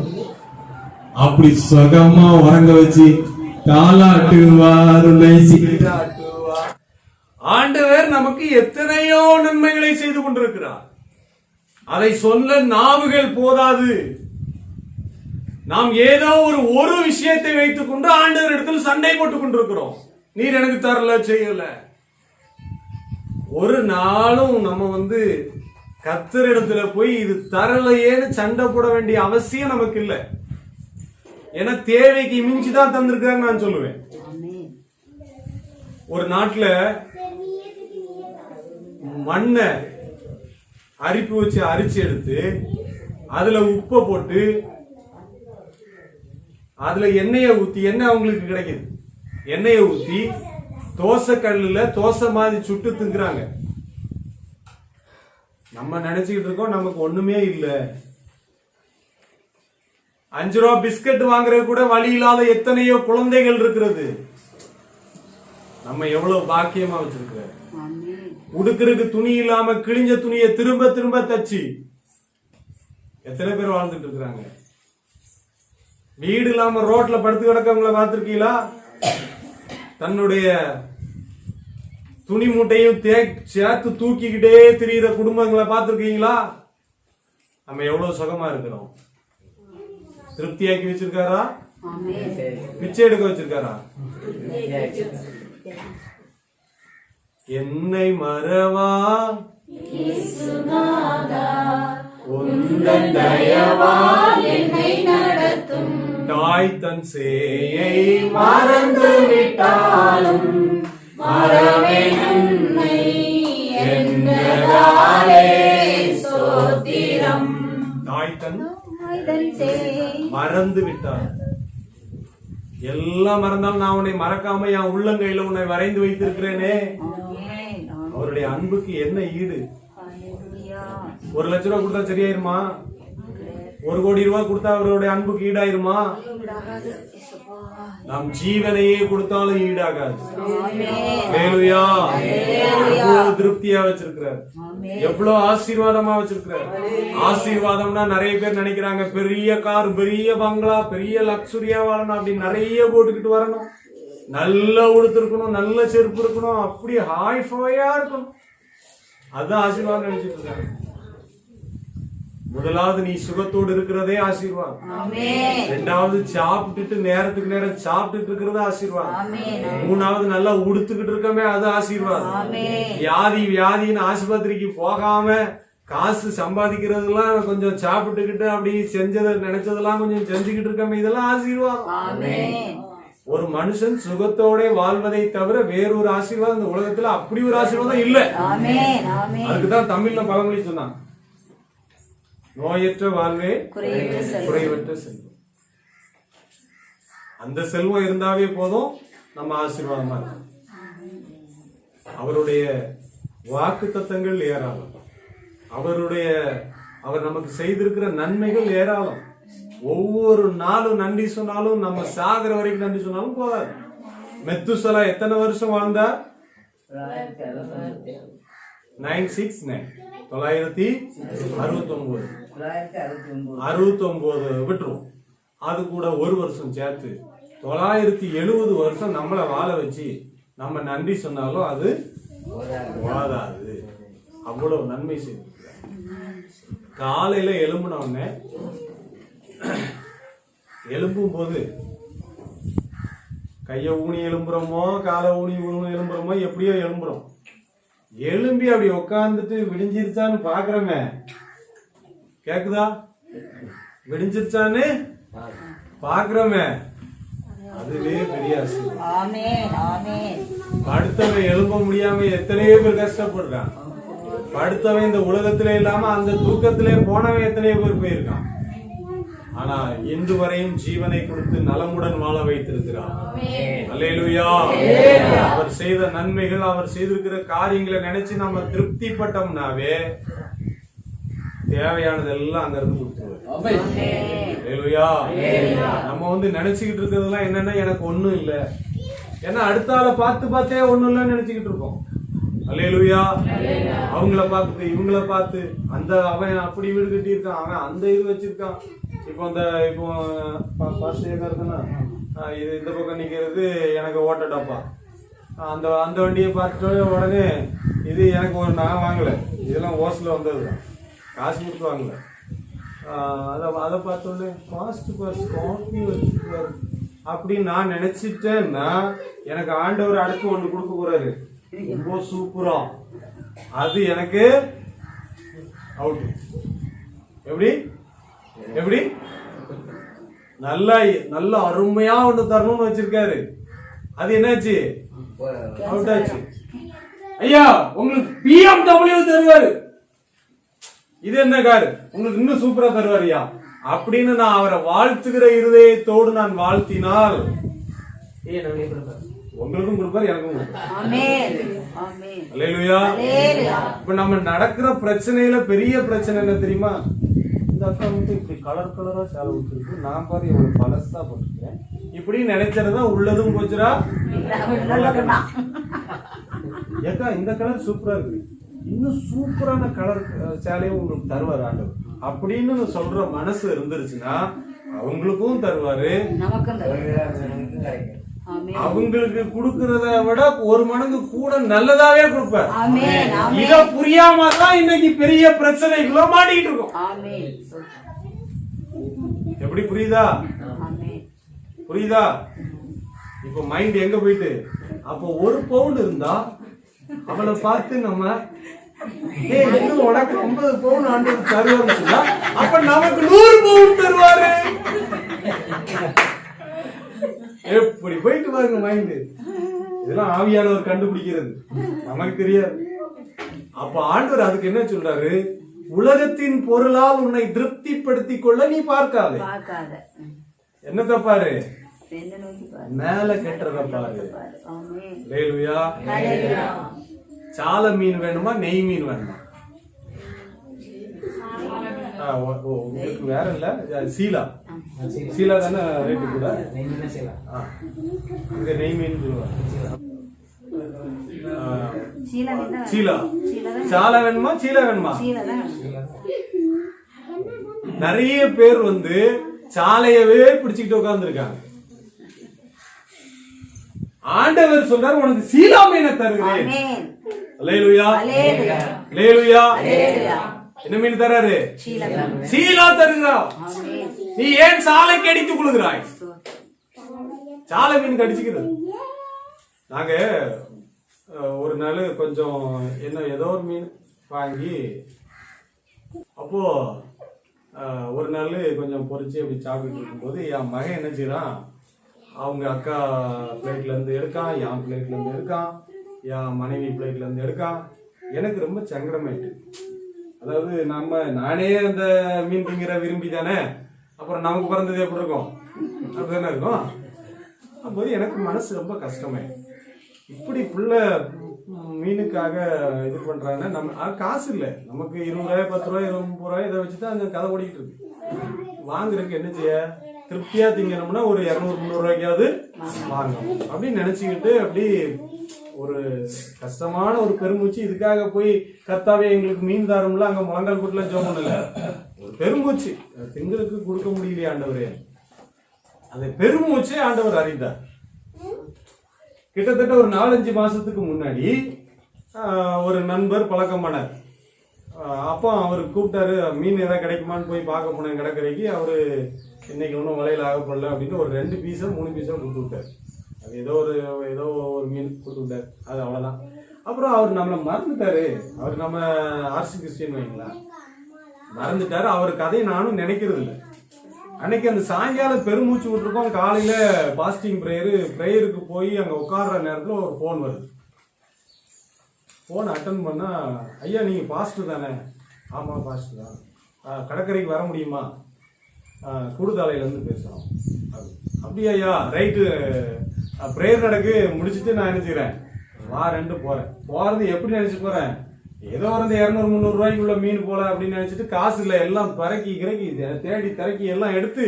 அப்படி சுகமா உறங்க வச்சு தாலாட்டுவார். ஆண்டவர் நமக்கு எத்தனையோ நன்மைகளை செய்து கொண்டிருக்கிறார், அதை சொல்ல நாவுகள் போதாது. நாம் ஏதோ ஒரு விஷயத்தை வைத்துக் கொண்டு ஆண்டவர் இடத்தில் சண்டை போட்டுக் கொண்டிருக்கிறோம். நீர் எனக்கு தரல, செய்யல. ஒரு நாளும் நம்ம கர்த்தரிடத்துல போய் இது தரலையேன்னு சண்டை போட வேண்டிய அவசியம் நமக்கு இல்லை. ஏன்னா தேவைக்கு மிஞ்சிதான் தந்திருக்காங்க நான் சொல்லுவேன். ஒரு நாட்டுல மண்ணை அரிப்பு வச்சு அரிச்சு எடுத்து அதுல உப்பை போட்டு அதுல எண்ணெயை ஊத்தி, எண்ணெய் அவங்களுக்கு கிடைக்குது, எண்ணெயை ஊத்தி தோசை கல்லுல தோசை மாதிரி சுட்டு திங்குறாங்க. நம்ம நினைச்சுக்கிட்டு இருக்கோம் நமக்கு ஒண்ணுமே இல்லை. 5 ரூபா பிஸ்கட் வாங்குறது கூட வழி இல்லாத எத்தனையோ குழந்தைகள் இருக்கிறது. நம்ம எவ்வளவு பாக்கியமா வச்சிருக்கிறோம். உடுக்கிறதுக்கு துணி இல்லாம கிழிஞ்ச துணியை திரும்ப திரும்ப தச்சு எத்தனை பேர் வாழ்ந்துட்டு இருக்கிறாங்க? வீடு இல்லாம ரோட்ல படுத்து கிடக்கவங்கள பார்த்திருக்கீங்களா? தன்னுடைய துணி மூட்டையும் சேர்த்து தூக்கிக்கிட்டே திரியிற குடும்பங்களை பார்த்திருக்கீங்களா? நம்ம எவ்வளவு சுகமா இருக்கிறோம். திருப்தியாக்கி வச்சிருக்காரா? பிச்சை எடுக்க வச்சிருக்காரா? என்னை மறவா உந்தன் தயவால் என்னை நடத்தும். தாய் தன் சேயை மறந்து விட்டாலும் மறவேன் உன்னை என்றதாலே ஸ்தோத்திரம். தாய் தன் மறந்து விட்டார். எல்லாம் மறந்தாலும் நான் உன்னை மறக்காம என் உள்ளங்கையில உன்னை வரைந்து வைத்திருக்கிறேனே. அவருடைய அன்புக்கு என்ன ஈடு? 1 லட்சம் ரூபாய் கொடுத்தா சரியாயிருமா? 1 கோடி ரூபாய் கொடுத்தா அவருடைய அன்புக்கு ஈடாயிருமா? நம் ஜீவனையே கொடுத்தாலும் ஈடாகாது. ஹல்லேலூயா. எவ்வளவு திருப்தியா வச்சிருக்கிறார், எவ்வளவு ஆசீர்வாதமா வச்சிருக்கிறார். ஆசீர்வாதம்னா நிறைய பேர் நினைக்கிறாங்க பெரிய கார், பெரிய பங்களா, பெரிய லக்ஸுரியா வாழணும், அப்படி நிறைய போட்டுக்கிட்டு வரணும், நல்லா உடுத்திருக்கணும், நல்ல செருப்பு இருக்கணும், அப்படி ஹாய்ஃபையா இருக்கணும். அதுதான் ஆசீர்வாதம் நினைச்சிட்டு இருக்காங்க. முதலாவது நீ சுகத்தோடு இருக்கிறதே ஆசீர்வாதம். 2வது சாப்பிட்டுட்டு நேரத்துக்கு நேரம் சாப்பிட்டுட்டு இருக்கிறது ஆசீர்வாதம். 3வது நல்லா உடுத்துக்கிட்டு இருக்கமே அது ஆசீர்வாதம். வியாதின்னு ஆஸ்பத்திரிக்கு போகாம காசு சம்பாதிக்கிறதுலாம் கொஞ்சம் சாப்பிட்டுக்கிட்டு அப்படி செஞ்சதை நினைச்சதெல்லாம் கொஞ்சம் செஞ்சுக்கிட்டு இருக்கமே இதெல்லாம் ஆசீர்வாதம். ஒரு மனுஷன் சுகத்தோட வாழ்வதை தவிர வேறொரு ஆசீர்வாதம் இந்த உலகத்துல அப்படி ஒரு ஆசீர்வாதம் இல்ல. அதுக்குதான் தமிழ்ல பழமொழி சொன்னான், நோயற்ற வாழ்வே குறைவற்ற செல்வம். அந்த செல்வம் இருந்தாவே போதும், நம்ம ஆசீர்வாதமா இருக்கும். அவருடைய வாக்கு தத்தங்கள் ஏராளம், அவர் நமக்கு செய்திருக்கிற நன்மைகள் ஏராளம். ஒவ்வொரு நாளும் நன்றி சொன்னாலும், நம்ம சாகர வரைக்கும் நன்றி சொன்னாலும் போதாது. மெத்துசலா எத்தனை வருஷம் வாழ்ந்தார்? 969 விட்டுரும். அது கூட 1 வருஷம் சேர்த்து 970 வருஷம் நம்மளை வாழ வச்சு நம்ம நன்றி சொன்னாலும் அது வாழாது. அவ்வளவு நன்மை செய்திருக்கிறார். காலையில எழும்புன உடனே எழும்பும் போது கைய ஊனி எழும்புறோமோ காலை ஊனி எழும்புறோமோ எப்படியோ எழும்புறோம். எழும்பி அப்படி உட்காந்துட்டு விடிஞ்சிருச்சான்னு பாக்குறோமே, கேக்குதா? விடிஞ்சிருச்சான்னு பாக்குறோமே, அதுவே பெரிய ஆசீர்வாதம். படுத்தவன் எழும்ப முடியாம எத்தனையோ பேர் கஷ்டப்படுறான். படுத்தவன் இந்த உலகத்திலே இல்லாம அந்த தூக்கத்திலே போனவன் எத்தனையோ பேர் போயிருக்கான். ஆனா இன்று வரையும் ஜீவனை கொடுத்து நலமுடன் வாழ வைத்திருக்கிறார். அல்லேலூயா. அவர் செய்த நன்மைகள், அவர் செய்திருக்கிற காரியங்களை நினைச்சு நம்ம திருப்திப்பட்டோம்னாவே தேவையானது எல்லாம் அங்க இருந்து கொடுத்துருவார். அல்லேலூயா. நம்ம நினைச்சுக்கிட்டு இருக்கிறதெல்லாம் என்னன்னா எனக்கு ஒண்ணும் இல்ல, ஏன்னா அடுத்த ஆளை பார்த்தே ஒண்ணும் இல்லைன்னு நினைச்சுக்கிட்டு இருக்கோம். அல்லேலூயா. அவங்கள பார்த்து இவங்கள பார்த்து அவன் அப்படி வீடு கட்டி இருக்கான், அவன் அந்த இது வச்சிருக்கான். இப்போ இது இந்த பக்கம் நிக்கிறது எனக்கு ஓட்டடாப்பா, அந்த வண்டியை பார்த்துட்டு உடனே இது எனக்கு நான் வாங்கல, இதெல்லாம் ஓஸ்ல வந்ததுதான், காசு கொடுத்து வாங்கல. அதை பார்த்தோன்னே ஃபாஸ்ட் காஃபி வச்சுருக்காரு அப்படின்னு நான் நினைச்சிட்டேன்னா எனக்கு ஆண்டவர் அடுத்து ஒன்று கொடுக்க போறாரு, ரொம்ப சூப்பரா. அது எனக்கு அவுட். எப்படி நல்ல அருமையா ஒண்ணு தரணும்னு வச்சிருக்காரு, அது என்னாச்சு? அவுட் ஆச்சு. ஐயா உங்களுக்கு BMW தருவாரு, இது என்ன காரு, உங்களுக்கு இன்னும் சூப்பரா தருவாரியா அப்படின்னு நான் அவரை வாழ்த்துகிற இருதயத்தோடு நான் வாழ்த்தினால் உங்களுக்கும் கொடுப்பாரு, எனக்கும் கொடுப்பாரு. அல்லேலூயா. இப்ப நம்ம நடக்கிற பிரச்சனையில பெரிய பிரச்சனை என்ன தெரியுமா? இந்த அக்கா இப்படி கலரா சேலை விட்டுருக்கு, நான் பாரு எவ்வளவு பழசா போட்டுருக்கேன், இப்படி நினைச்சறதா உள்ளதும் போச்சுரா. ஏக்கா இந்த கலர் சூப்பரா இருக்கு, இன்னும் சூப்பரான கலர் சேலையும் உங்களுக்கு தருவார் ஆண்டவர் அப்படின்னு சொல்ற மனசு இருந்துருச்சுன்னா அவங்களுக்கும் தருவாரு, நமக்கும் தருவாரு. அவங்களுக்கு கொடுக்கறத விட ஒரு மடங்கு கூட நல்லதாவே கொடுப்பார். ஆமென், ஆமென். இத புரியாம தான் இன்னைக்கு பெரிய பிரச்சனைக்குள்ள மாட்டிக்கிட்டு இருக்கோம். ஆமென். எப்படி புரியுதா? ஆமென். புரியுதா? இப்ப மைண்ட் எங்க போயிட்டு, அப்போ ஒரு பவுன் இருந்தா அவளை பார்த்து நம்ம இன்னும் உனக்கு 50 பவுன் ஆண்டவர் தருவாருன்னு சொன்னா அப்ப நமக்கு 100 பவுன் தருவாரு. எப்படி போயிட்டு பாருங்க மைண்ட். இதெல்லாம் ஆவியானவர் கண்டுபிடிக்கிறது, நமக்கு தெரியாது. அப்ப ஆண்டவர் அதுக்கு என்ன சொல்றாரு, உலகத்தின் பொருளால் உன்னை திருப்திப்படுத்திக் கொள்ள நீ பார்க்காதே. என்னத்த பாரு, மேல கெட்டத பாரு. ஹல்லேலூயா. சால மீன் வேணுமா நெய் மீன் வேணுமா? உங்களுக்கு வேற இல்ல, சீலா சீலா தானே ரேட்டு கூட. இங்க நெய் மீன் சொல்லுவாங்க. சீலா சால வேணுமா சீலா வேணுமா? நிறைய பேர் சாலையவே பிடிச்சுக்கிட்டு உட்கார்ந்து இருக்காங்க. ஆண்டவர் சொல்றாரு உனக்கு சீலா மீனை தருகிறேன். அல்லேலூயா, அல்லேலூயா. என்ன மீன் தராரு? சீலா தருகிறார். நீ ஏன் சாலைக்கு அடித்துக் கொள்கிறாய்? சாலை மீன் கடிச்சுக்கிறது. நாங்க ஒரு நாள் கொஞ்சம் ஏதோ ஒரு மீன் வாங்கி, அப்போ ஒரு நாள் கொஞ்சம் பொரிச்சு அப்படி சாப்பிட்டு இருக்கும்போது என் மகன் என்ன செய்யறான், அவங்க அக்கா பிளேட்ல இருந்து எடுக்கான், என் பிளேட்ல இருந்து எடுக்கான், என் மனைவி பிளேட்ல இருந்து எடுக்கான். எனக்கு ரொம்ப சங்கடமாயிட்டு. அதாவது நானே அந்த மீன் திங்கிற விரும்பி தானே, அப்புறம் நமக்கு பிறந்தது எப்படி இருக்கும், அப்படிதானே இருக்கும். அப்போது எனக்கு மனசு ரொம்ப கஷ்டமாயிட்டு. இப்படி புள்ள மீனுக்காக இது பண்றாங்கன்னா நம்ம காசு இல்லை, நமக்கு 20 ரூபாய் 10 ரூபாய் 20 ரூபாய் இதை வச்சுதான் அந்த கதை ஓடிக்கிட்டு இருக்கு. வாங்குறதுக்கு என்ன செய்ய, திருப்தியா திங்கணும்னா ஒரு 200-300 ரூபாய்க்காவது வாங்கணும் அப்படின்னு நினைச்சுக்கிட்டு அப்படி ஒரு கஷ்டமான ஒரு பெருமூச்சு. இதுக்காக போய் கர்த்தாவே எங்களுக்கு மீன் தாரும்ல அங்க முழங்கால் போட்டுல ஜோம் பண்ணல, ஒரு பெருமூச்சு. திங்களுக்கு கொடுக்க முடியலையே ஆண்டவரே, அந்த பெருமூச்சு ஆண்டவர் அறிந்தார். கிட்டத்தட்ட ஒரு 4-5 மாசத்துக்கு முன்னாடி ஒரு நண்பர் பழக்கமானார். அப்போ அவர் கூப்பிட்டாரு, மீன் ஏதாவது கிடைக்குமான்னு போய் பார்க்க போனேன் கடற்கரைக்கு. அவரு இன்னைக்கு ஒன்றும் வலையில் ஆகப்படல அப்படின்னு ஒரு 2 பீஸோ 3 பீஸோ கொடுத்து விட்டார். அது ஏதோ ஒரு மீன் கொடுத்து விட்டார், அது அவ்வளோதான். அப்புறம் அவர் நம்மளை மறந்துட்டாரு. அவர் நம்ம ஆர்சி கிறிஸ்டியன் வைங்களா, மறந்துட்டாரு. அவர் கதையை நானும் நினைக்கிறது இல்லை. அன்னைக்கு அந்த சாயங்காலம் பெருமூச்சு விட்டுருக்கோம். காலையில பாஸ்டிங் ப்ரேயருக்கு போய் அங்க உட்கார்ற நேரத்துல ஒரு போன் வருது. போன் அட்டன் பண்ணா, ஐயா நீங்க பாஸ்டர் தானே? ஆமா பாஸ்டர் தான். கடற்கரைக்கு வர முடியுமா? கூடுதாலையில இருந்து பேசுறோம். அப்படியா ஐயா, ரைட்டு. ப்ரேயர் நடக்கு முடிச்சுட்டு நான் என்ன செய்யறேன், வாரேன்ட்டு போறேன். போறது எப்படி நினைச்சு போறேன், ஏதோ ஒரு 200-300 ரூபாய்க்குள்ள மீன் போல அப்படின்னு நினைச்சிட்டு காசு இல்லை, எல்லாம் பறக்கி கிறக்கி தேடி திறக்கி எல்லாம் எடுத்து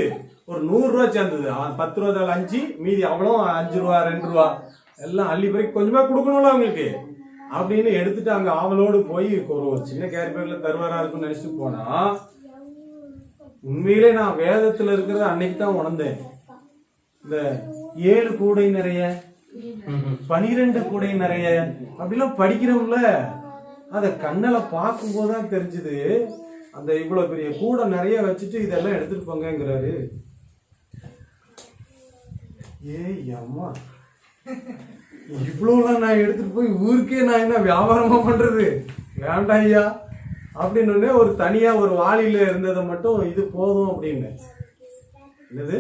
ஒரு 100 ரூபாய் சேர்ந்தது. 10 ரூபா 5, மீதி அவ்வளோ 5 ரூபா 2 ரூபா எல்லாம் அள்ளி பறக்கி கொஞ்சமா கொடுக்கணும்ல அவங்களுக்கு அப்படின்னு எடுத்துட்டு அங்க ஆவலோடு போய் ஒரு சின்ன கேரிபேர்ல தருவாரா இருக்குன்னு நினைச்சிட்டு போனா, உண்மையிலே நான் வேதத்துல இருக்கிறத அன்னைக்கு தான் உணர்ந்தேன். இந்த 7 கூடை நிறைய 12 கூடை நிறைய அப்படிலாம் படிக்கிறோம்ல, அத கண்ணல பார்க்கும் போதுதான் தெரிஞ்சது. அந்த இவ்வளவு பெரிய கூடை நிறைய வச்சுட்டு இதெல்லாம் எடுத்துட்டு போங்கிறாரு. ஏய் அம்மா, இவ்வளவுலாம் நான் எடுத்துட்டு போய் ஊருக்கே நான் என்ன வியாபாரமா பண்றது, வேண்டாம் ஐயா அப்படின்னு ஒரு தனியா ஒரு வாளியில இருந்ததை மட்டும் இது போதும் அப்படின்னு, என்னது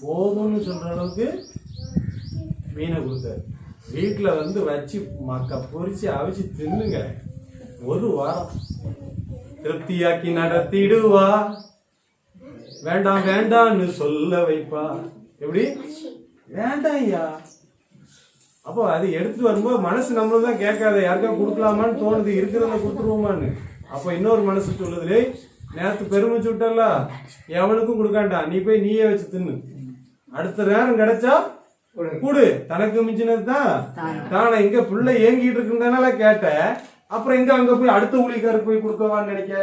போதும்னு சொல்ற அளவுக்கு மீனை கொடுத்தாரு. வீட்டுல வச்சு பொரிச்சு அவிச்சு தின்னுங்க, ஒரு வாரம் திருப்தியாக்கி நடத்திடுவா, வேண்டாம் வேண்டாம்னு சொல்ல வைப்பா. எப்படி வேண்டாம் ஐயா. அப்போ அது எடுத்துட்டு வரும்போது மனசு நம்மளதான் கேட்காத, யாருக்கா கொடுக்கலாமான்னு தோணுது, இருக்கிறத கொடுத்துருவோமான்னு. அப்போ இன்னொரு மனசு சொல்லுது, நேரத்து பெருமிச்சு விட்டல எவனுக்கும் கொடுக்காண்டா, நீ போய் நீயே வச்சு தின்னு, அடுத்த நேரம் கிடைச்சா கூடு, தனக்கு மிஞ்சினது தான் தானே. இங்க புள்ள ஏங்கிட்டு இருக்குன்னு கேட்ட, அப்புறம் எங்க அங்க போய் அடுத்த ஊழியக்காரருக்கு போய் கொடுக்கவான்னு நினைக்க?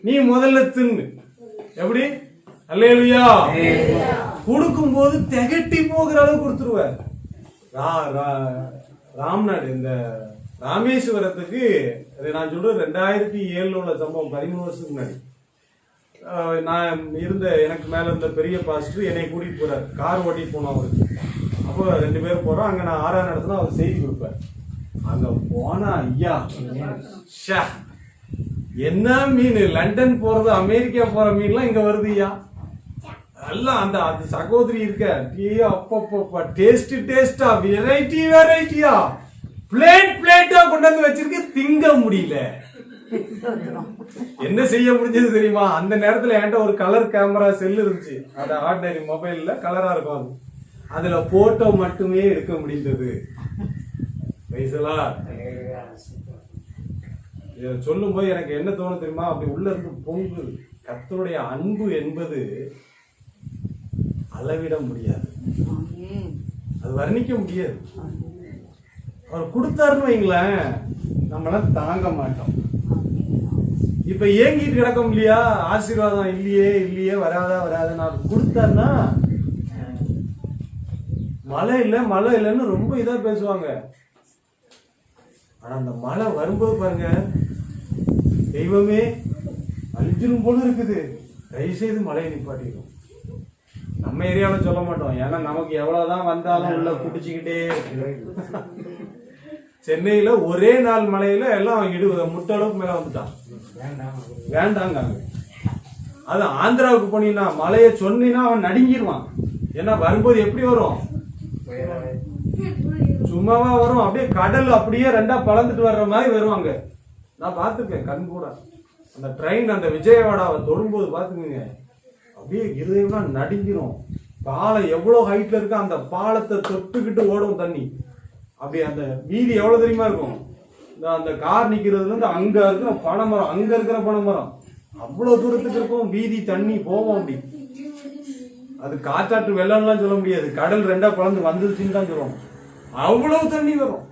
நீ முதல்ல தின்னு. எப்படி? அல்லேலூயா. கொடுக்கும்போது திகட்டி போகிற அளவு கொடுத்துருவ. ராம்நாடு இந்த ராமேஸ்வரத்துக்கு நான் சொல்றேன் 2007 உள்ள சம்பவம், 13 வருஷத்துக்கு முன்னாடி. நான் இருந்த எனக்கு மேல இருந்த பெரிய பாஸ்டர் என்னை கூட்டிட்டு போறாரு, கார் ஓட்டிட்டு போனோம் அவருக்கு. அப்போ 2 பேரும் போறோம். அங்க நான் 6ஆம் இடத்துல அவர் செய்தி கொடுப்பேன். அங்க போனா ஐயா என்ன மீன், லண்டன் போறது அமெரிக்கா போற மீன்லாம் இங்க வருது ஐயா. எல்லாம் அந்த சகோதரி இருக்க அப்பப்பா டேஸ்டா வெரைட்டியா பிளேட்டா கொண்டு வந்து வச்சிருக்கு, திங்க முடியல. என்ன செய்ய முடிஞ்சது தெரியுமா? அந்த நேரத்துல என்கிட்ட ஒரு கலர் கேமரா செல் இருந்துச்சு, அது ஆர்டினரி மொபைல்ல கலரா இருக்கும், அது அதுல போட்டோ மட்டுமே எடுக்க முடிந்தது. சொல்லும் போது எனக்கு என்ன தோணும் தெரியுமா? அப்படி உள்ள இருந்து பொங்கு. கர்த்தருடைய அன்பு என்பது அளவிட முடியாது, அது வர்ணிக்க முடியாது. அவர் கொடுத்தாருன்னு வைங்களேன், நம்மளால தாங்க மாட்டோம். இப்ப ஏங்கிட்டு கிடக்கும் இல்லையா, ஆசீர்வாதம் இல்லையே வராதா நான் கொடுத்தாருன்னா மழை இல்லைன்னு ரொம்ப இதா பேசுவாங்க. ஆனா அந்த மழை வரும்போது பாருங்க, தெய்வமே அழிஞ்சிரும் போல இருக்குது, தயவு செய்து மழையை நிப்பாட்டிடும். நம்ம ஏரியாவில சொல்ல மாட்டோம், ஏன்னா நமக்கு எவ்வளவுதான் வந்தாலும் உள்ள குடிச்சுக்கிட்டே. சென்னையில ஒரே நாள் மழையில எல்லாம் முட்டளவுக்கு மேல வந்துட்டான், வேண்டாங்க. அது ஆந்திராவுக்கு போனீங்கன்னா மழைய சொன்னீங்கன்னா அவன் நடுங்கிடுவான். ஏன்னா வரும்போது எப்படி வரும்? சும்மாவா வரும், அப்படியே கடல் அப்படியே 2ஆ பழந்துட்டு வர்ற மாதிரி வருவாங்க. நான் பார்த்துருக்கேன் கண் கூட. அந்த ட்ரெயின் அந்த விஜயவாடாவை தொடும்போது பாத்துக்கங்க, அப்படியே இருதயம்லாம் நடுங்கிரும். பாலம் எவ்வளவு ஹைட்ல இருக்கு, அந்த பாலத்தை தொட்டுக்கிட்டு ஓடும் தண்ணி. அப்படி அந்த வீதி எவ்வளவு தெரியுமா இருக்கும்? அந்த கார் நிக்கிறதுல இருந்து அங்க இருக்கிற பனைமரம், அங்க இருக்கிற பனைமரம் அவ்வளவு தூரத்துக்கு இருக்கும் வீதி, தண்ணி போவோம். அப்படி அது காற்றாற்று வெள்ளம்லாம் சொல்ல முடியாது, கடல் 2ஆ பழந்து வந்துருச்சுன்னு தான் சொல்லுவோம். அவ்வளவு தண்ணி வரும்.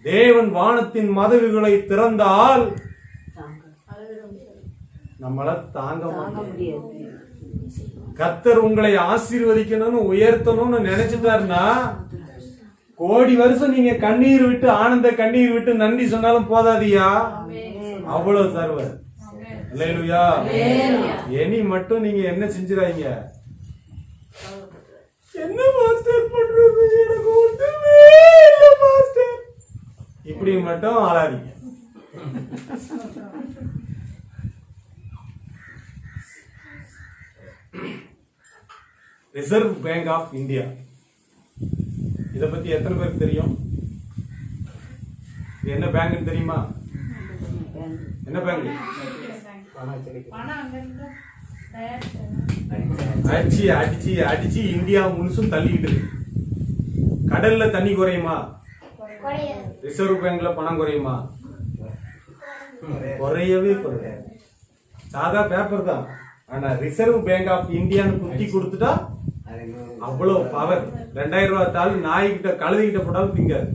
தேவன் வானத்தின் மதகுகளை திறந்தால் நம்மளால தாங்க முடியாது. கர்த்தர் உங்களை ஆசீர்வதிக்கணும்னு உயர்த்தணும்னு நினைச்சிட்டாருன்னா, கோடி வருஷம் நீங்க கண்ணீர் விட்டு ஆனந்த கண்ணீர் விட்டு நன்றி சொன்னாலும் போதாதியா, அவ்வளவு தருவார். அல்லேலூயா. இனி மட்டும் நீங்க என்ன செஞ்சிடாதீங்க, என்ன மாஸ்டர் பண்றது, எனக்கு ஒண்ணுமே இல்ல மாஸ்டர், இப்படி மட்டும் ஆளாதீங்க. ரிசர்வ் பேங்க் ஆஃப் இந்தியா, இத பத்தி எத்தனை பேருக்கு தெரியும்? என்ன பேங்க் தெரியுமா? என்ன பேங்க்? அடிச்சு இந்தியா முழுசும் தள்ளிக்கிட்டு இருக்கு. கடல்ல தண்ணி குறையுமா? ரிசர்வ் பேங்க்ல பணம் குறையுமா? குறையவே குறையாது. சாதா பேப்பர் தான், ஆனா ரிசர்வ் பேங்க் ஆஃப் இந்தியான்னு குத்தி கொடுத்துட்டா அவ்வளவு பவர். 2000 ரூபாய் தாள் நாய்கிட்ட கழுதிக்கிட்ட போட்டாலும் திங்காது.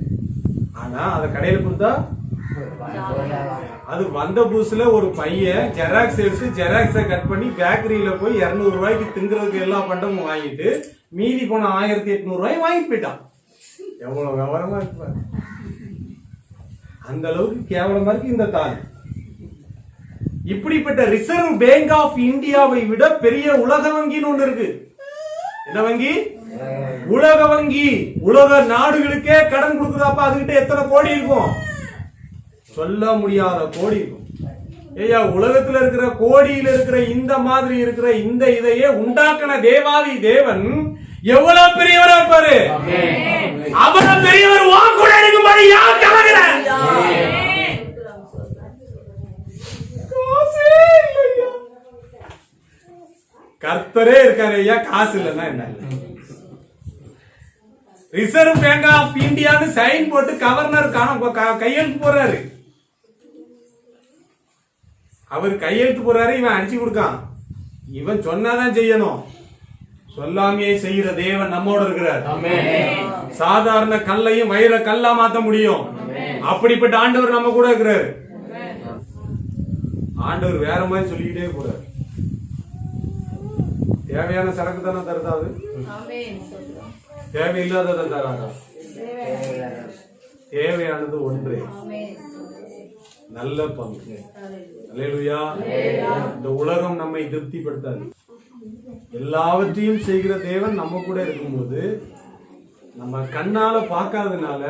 ஆனா அதை கடையில கொடுத்தா, அது வந்த புதுசுல ஒரு பையன் ஜெராக்ஸ் எடுத்து ஜெராக்ஸை கட் பண்ணி பேக்கரியில போய் 200 ரூபாய்க்கு திங்கிறதுக்கு எல்லா பண்டமும் வாங்கிட்டு மீதி போன 1800 ரூபாய் வாங்கிட்டு போயிட்டான். எவ்வளவு விவரமா இருக்கு, அந்த அளவுக்கு கேவலமா இருக்கு இந்த தாள். இப்படிப்பட்ட ரிசர்வ் பேங்க் ஆஃப் இந்தியாவை விட பெரிய உலக வங்கின்னு ஒண்ணு இருக்கு. என்ன வங்கி? உலக வங்கி. உலக நாடுகளுக்கே கடன் கொடுக்குதாப்பா, அதுகிட்ட எத்தனை கோடி இருக்கும்? சொல்ல முடியாத கோடி இருக்கும். ஐயா, உலகத்துல இருக்கிற கோடியில இருக்கிற இந்த மாதிரி இருக்கிற இந்த இதையே உண்டாக்கின தேவாதி தேவன் எவ்வளவு பெரியவரா இருப்பாரு. அவ்வளவு பெரியவர் வாங்க கூட இருக்கும்போது யார் கலங்குற? கர்த்தரே இருக்காரு ஐயா, காசு இல்லைன்னா என்ன? ரிசர்வ் பேங்க் ஆஃப் இந்தியான்னு சைன் போட்டு கவர்னர் கையெழுத்து போறாரு. அவர் கையெழுத்து போறாரு, இவன் அடிச்சு கொடுக்கான். இவன் சொன்னாதான் செய்யணும், சொல்லாமையே செய்யற தேவன் நம்மோட இருக்கிறார். சாதாரண கல்லையும் வைர கல்லா மாத்த முடியும். அப்படிப்பட்ட ஆண்டவர் நம்ம கூட இருக்கிறாரு. ஆண்டவர் வேற மாதிரி சொல்லிக்கிட்டே போறாரு. தேவையான சரக்கு தானே தருதாது, தேவையில்லாததை தராதா? தேவையானது ஒன்றே, நல்ல பங்கு. அல்லேலூயா. இந்த உலகம் நம்மை திருப்திப்படுத்தாது. எல்லாவற்றையும் செய்கிற தேவன் நம்ம கூட இருக்கும்போது நம்ம கண்ணால பார்க்காதனால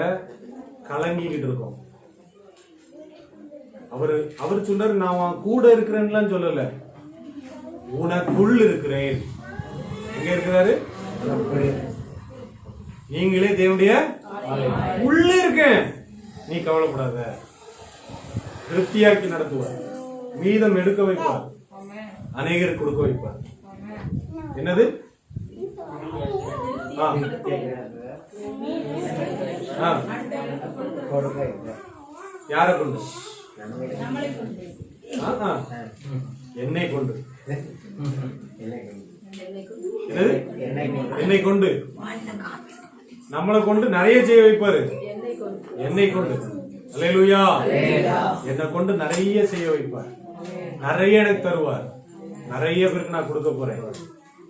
கலங்கிக்கிட்டு இருக்கோம். அவர் சொன்னாரு, நான் கூட இருக்கிறேன்னு சொல்லல, உனக்குள் இருக்கிறேன். எங்க இருக்கிறாரு? நீங்களே தேவனுடைய உள்ள இருக்கேன், நீ கவலைப்படாத. திருப்தியாக்கி நடத்துவார், மீதம் எடுக்க வைப்பார், அநேகருக்கு கொடுக்க வைப்பார். என்னது? யாரை கொண்டு? என்னை கொண்டு. என்னை கொண்டு, நம்மளை கொண்டு நிறைய செய்ய வைப்பாரு. என்னை கொண்டு, அல்லேலூயா, என்னை கொண்டு நிறைய செய்ய வைப்பார், நிறைய எனக்கு தருவார், நிறைய பேருக்கு நான் கொடுக்க போறேன்.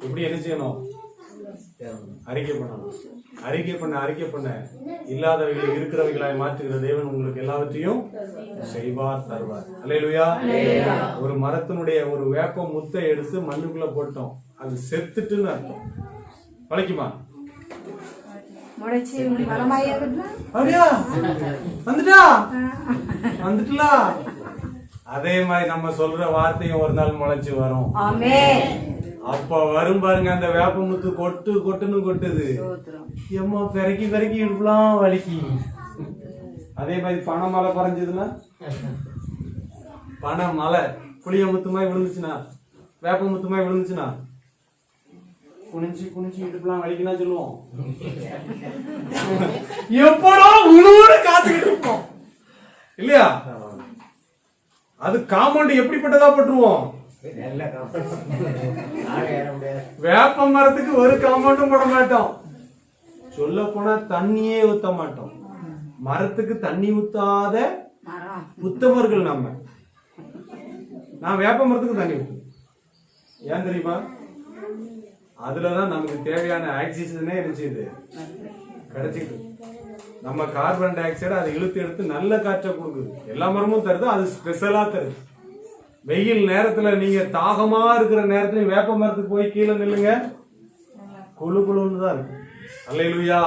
இப்படி என்ன செய்யணும்? அறிக்கை பண்ணணும். அறிக்கை பண்ண இல்லாதவைகளை இருக்கிறவைகளாய் மாற்றுகிற தேவன் உங்களுக்கு எல்லாவற்றையும் செய்வார், தருவார். அல்லேலூயா. ஒரு மரத்தினுடைய ஒரு வேப்ப முத்தை எடுத்து மண்ணுக்குள்ள போட்டோம், அது செத்துட்டுன்னு அர்த்தம். பழைக்குமா? அப்படியா? வந்துட்டா? அதே மாதிரி நம்ம சொல்ற வார்த்தையும் ஒரு நாள் முளைச்சு வரும். அப்ப வரும் பாருங்க, அந்த வேப்பமுத்து கொட்டுன்னு கொட்டுது. ஏம்மா பெருக்கி இடுப்புலாம் வலிக்கு. அதே மாதிரி பனை மலை பறஞ்சதுன்னா, பனை மலை புளிய முத்துமாய் விழுந்துச்சுன்னா, வேப்ப முத்துமாய் விழுந்துச்சுன்னா, குனிஞ்சு இடுப்புலாம் வலிக்குன்னா சொல்லுவோம். எப்படா உழுவுன்னு காத்துக்கிட்டு இருப்போம் இல்லையா? அது காம்பவுண்ட் எப்படிப்பட்டதா போட்டுருவோம்? வேப்ப மரத்துக்கு ஒரு காம்பவுண்டும் போட மாட்டோம். சொல்ல போனா தண்ணியே ஊத்த மாட்டோம். மரத்துக்கு தண்ணி ஊத்தாத உத்தமர்கள் நம்ம. நான் வேப்ப மரத்துக்கு தண்ணி ஊத்து. ஏன் தெரியுமா? அதுலதான் நமக்கு தேவையான ஆக்சிஜனே இருந்துச்சு, கிடைச்சிட்டு. நம்ம கார்பன் டை ஆக்சைடு அதை இழுத்து எடுத்து நல்ல காற்றை கொடுக்குது. எல்லா மரமும் தருது, அது ஸ்பெஷலா தருது. வெயில் நேரத்துல நீங்க தாகமா இருக்கிற நேரத்துல வேப்ப மரத்துக்கு போய் கீழே நில்லுங்க, குழு குழுன்னு தான் இருக்கு. அல்லேலூயா.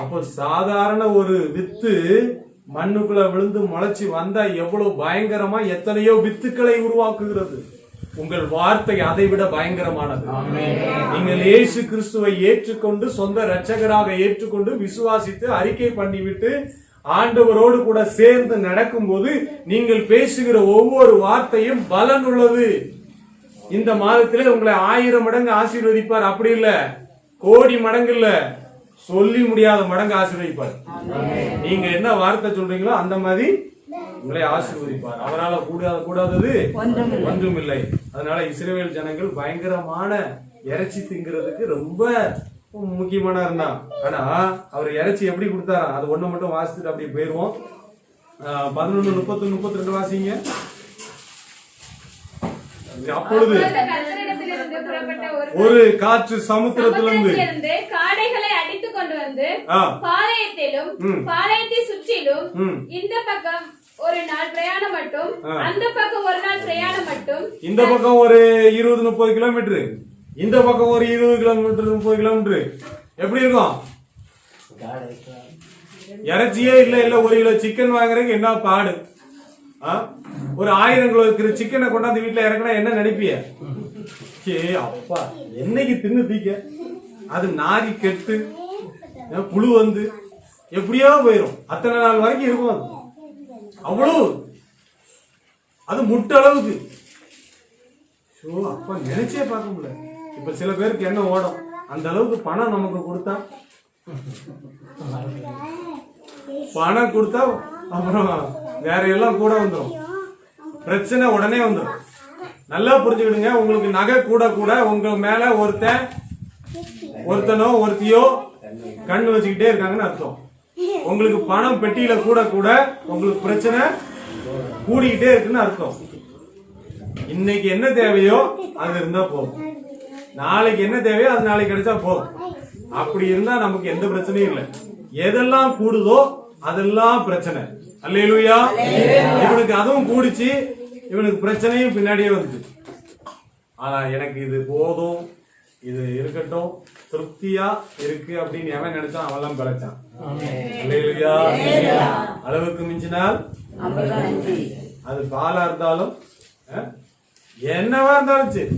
அப்போ சாதாரண ஒரு வித்து மண்ணுக்குள்ள விழுந்து முளைச்சி வந்தா எவ்வளவு பயங்கரமா எத்தனையோ வித்துக்களை உருவாக்குகிறது. உங்கள் வார்த்தை அதை விட பயங்கரமானது. நீங்கள் இயேசு கிறிஸ்துவை ஏற்றுக்கொண்டு சொந்த இரட்சகராக ஏற்றுக்கொண்டு விசுவாசித்து அறிக்கை பண்ணிவிட்டு ஆண்டவரோடு கூட சேர்ந்து நடக்கும் போது நீங்கள் பேசுகிற ஒவ்வொரு வார்த்தையும் பலன் உள்ளது. இந்த மாதத்திலே உங்களை 1000 மடங்கு ஆசீர்வதிப்பார். அப்படி இல்ல, கோடி மடங்கு இல்ல, சொல்லி முடியாத மடங்கு ஆசீர்வதிப்பார். நீங்க என்ன வார்த்தை சொல்றீங்களோ அந்த மாதிரி உங்களை ஆசீர்வதிப்பார். அவரால் கூடாதது ஒன்றும் இல்லை. அதனால இஸ்ரவேல் ஜனங்கள் பயங்கரமான இறைச்சி திங்கிறதுக்கு ரொம்ப முக்கியமான இருந்தான். ஆனா அவர் இறைச்சி எப்படி கொடுத்தாரா, அது ஒண்ணு மட்டும் வாசித்துட்டு அப்படி போயிருவோம். 11:30-32 வாசிங்க. அப்பொழுது ஒரு காற்று சமுத்திரத்திலிருந்து காடைகளை அடித்து கொண்டு வந்து பாளையத்திலும் பாளையத்தை சுற்றிலும் இந்த பக்கம் ஒரு நாள் பிரயாணம் மட்டும், அந்த பக்கம் ஒரு நாள் பிரயாணம் மட்டும், இந்த பக்கம் ஒரு 20-30 கிலோமீட்டர், இந்த பக்கம் ஒரு 20 கிலோமீட்டர் 30 கிலோமீட்டர். எப்படி இருக்கும்? இறைச்சியே இல்ல 1 கிலோ சிக்கன் வாங்குறதுக்கு என்ன பாடு. ஒரு 1000 கிலோ இருக்கிற சிக்கனை கொண்டாந்து வீட்டுல இறக்குனா என்ன நினைப்பிய? அப்பா என்னைக்கு தின்னு தீக்க, அது நாரி கெட்டு புழு வந்து எப்படியோ போயிரும். அத்தனை நாள் வரைக்கும் இருக்கும். அது அவ்வளவு, அது முட்டளவுக்கு. அப்பா நினைச்சே பார்க்க முடியல. இப்ப சில பேருக்கு என்ன ஓடும், அந்த அளவுக்கு பணம் நமக்கு கொடுத்தா, பணம் கொடுத்தா அப்புறம் வேற எல்லாம் கூட வந்துடும், பிரச்சனை உடனே வந்துடும். நல்லா புரிஞ்சுக்கிடுங்க. உங்களுக்கு நகை கூட கூட உங்க மேல ஒருத்தனோ ஒருத்தியோ கண்ணு வச்சுக்கிட்டே இருக்காங்கன்னு அர்த்தம். உங்களுக்கு பணம் பெட்டியில கூட கூட உங்களுக்கு பிரச்சனை கூடிக்கிட்டே இருக்குன்னு அர்த்தம். இன்னைக்கு என்ன தேவையோ அது இருந்தா போதும், நாளைக்கு என்ன தேவையோ அது நாளைக்கு கிடைச்சா போதும். அப்படி இருந்தா நமக்கு எந்த பிரச்சனையும் இல்லை. எதெல்லாம் கூடுதோ அதெல்லாம் பிரச்சனை. அல்லேலூயா. இவனுக்கு அதுவும் கூடிச்சு, இவனுக்கு பிரச்சனையும் பின்னாடியே வந்துச்சு. ஆனா எனக்கு இது போதும், இது இருக்கட்டும், திருப்தியா இருக்கு அப்படின்னு எவன் நினைச்சான் அவெல்லாம் பிழைச்சான். அல்லேலூயா. அளவுக்கு மிஞ்சினால் அது பாலா இருந்தாலும் என்னவா இருந்தாலும் சரி,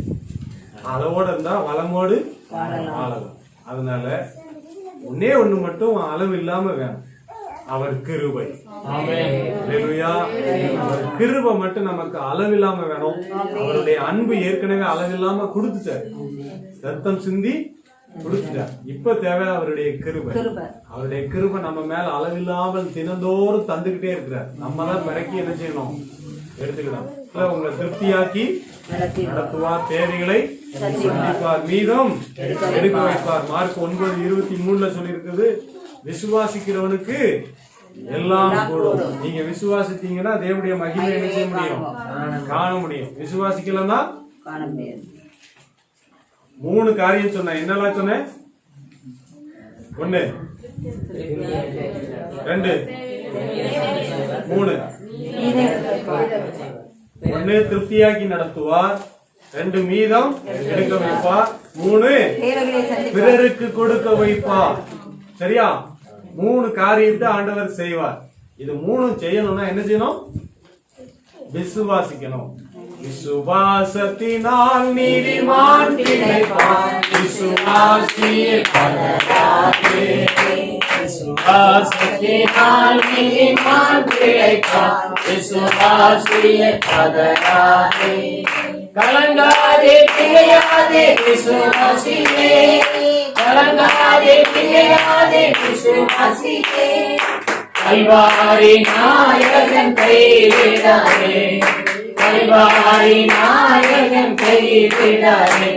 அளவோட இருந்தா வளமோடு வாழலாம். அதனால ஒன்னே ஒண்ணு மட்டும் அளவு இல்லாம வேணும், அவர் கிருபை. அல்லேலூயா. அவர் கிருபை மட்டும் நமக்கு அளவில்லாம வேணும். அவருடைய அன்பு ஏற்கனவே அளவில்லாம கொடுத்துட்டார், ரத்தம் சிந்தி கொடுத்துட்டார். இப்ப தேவை அவருடைய கிருபை. அவருடைய கிருபை நம்ம மேல அளவில்லாமல் தினந்தோறும் தந்துகிட்டே இருக்கிறார். நம்ம தான் பிறக்கி என்ன செய்யணும், எடுத்துக்கணும். உங்களை திருப்தியாக்கி நடத்துவார், தேவைகளை சந்திப்பார், மீதம் எடுக்க வைப்பார். மார்க் 9:23 சொல்லி இருக்குது, விசுவாசிக்கிறவனுக்கு எல்லாம் கூடும். நீங்க விசுவாசித்தீங்கன்னா தேவனுடைய மகிமை என்ன செய்ய முடியும், காண முடியும். விசுவாசிக்கலன்னா காண முடியாது. 3 காரியம் சொன்னேன். என்னெல்லாம் சொன்னேன்? 1 2 3. 1 திருப்தியாக்கி நடத்துவார், 2 மீதம் எடுக்க வைப்பார், 3 பிறருக்கு கொடுக்க வைப்பார். சரியா? 3 காரியத்தை ஆண்டவர் செய்வார். இது 3 செய்யணும்னா என்ன செய்யணும்? விசுவாசிக்கணும். விசுவாசத்தினால் நீதிமான் பிழைப்பான், விசுவாசியே பலராதே. விசுவாசத்தினால் நீதிமான் பிழைப்பான், விசுவாசியே பலராதே. கலங்காதே பிழையாதே விசுவாசியே, கலங்காதே பிழையாதே விசுவாசியே. கல்வாரி நாயகன் கைவிடாதே, கல்வாரி நாயகன் கைவிடாதே.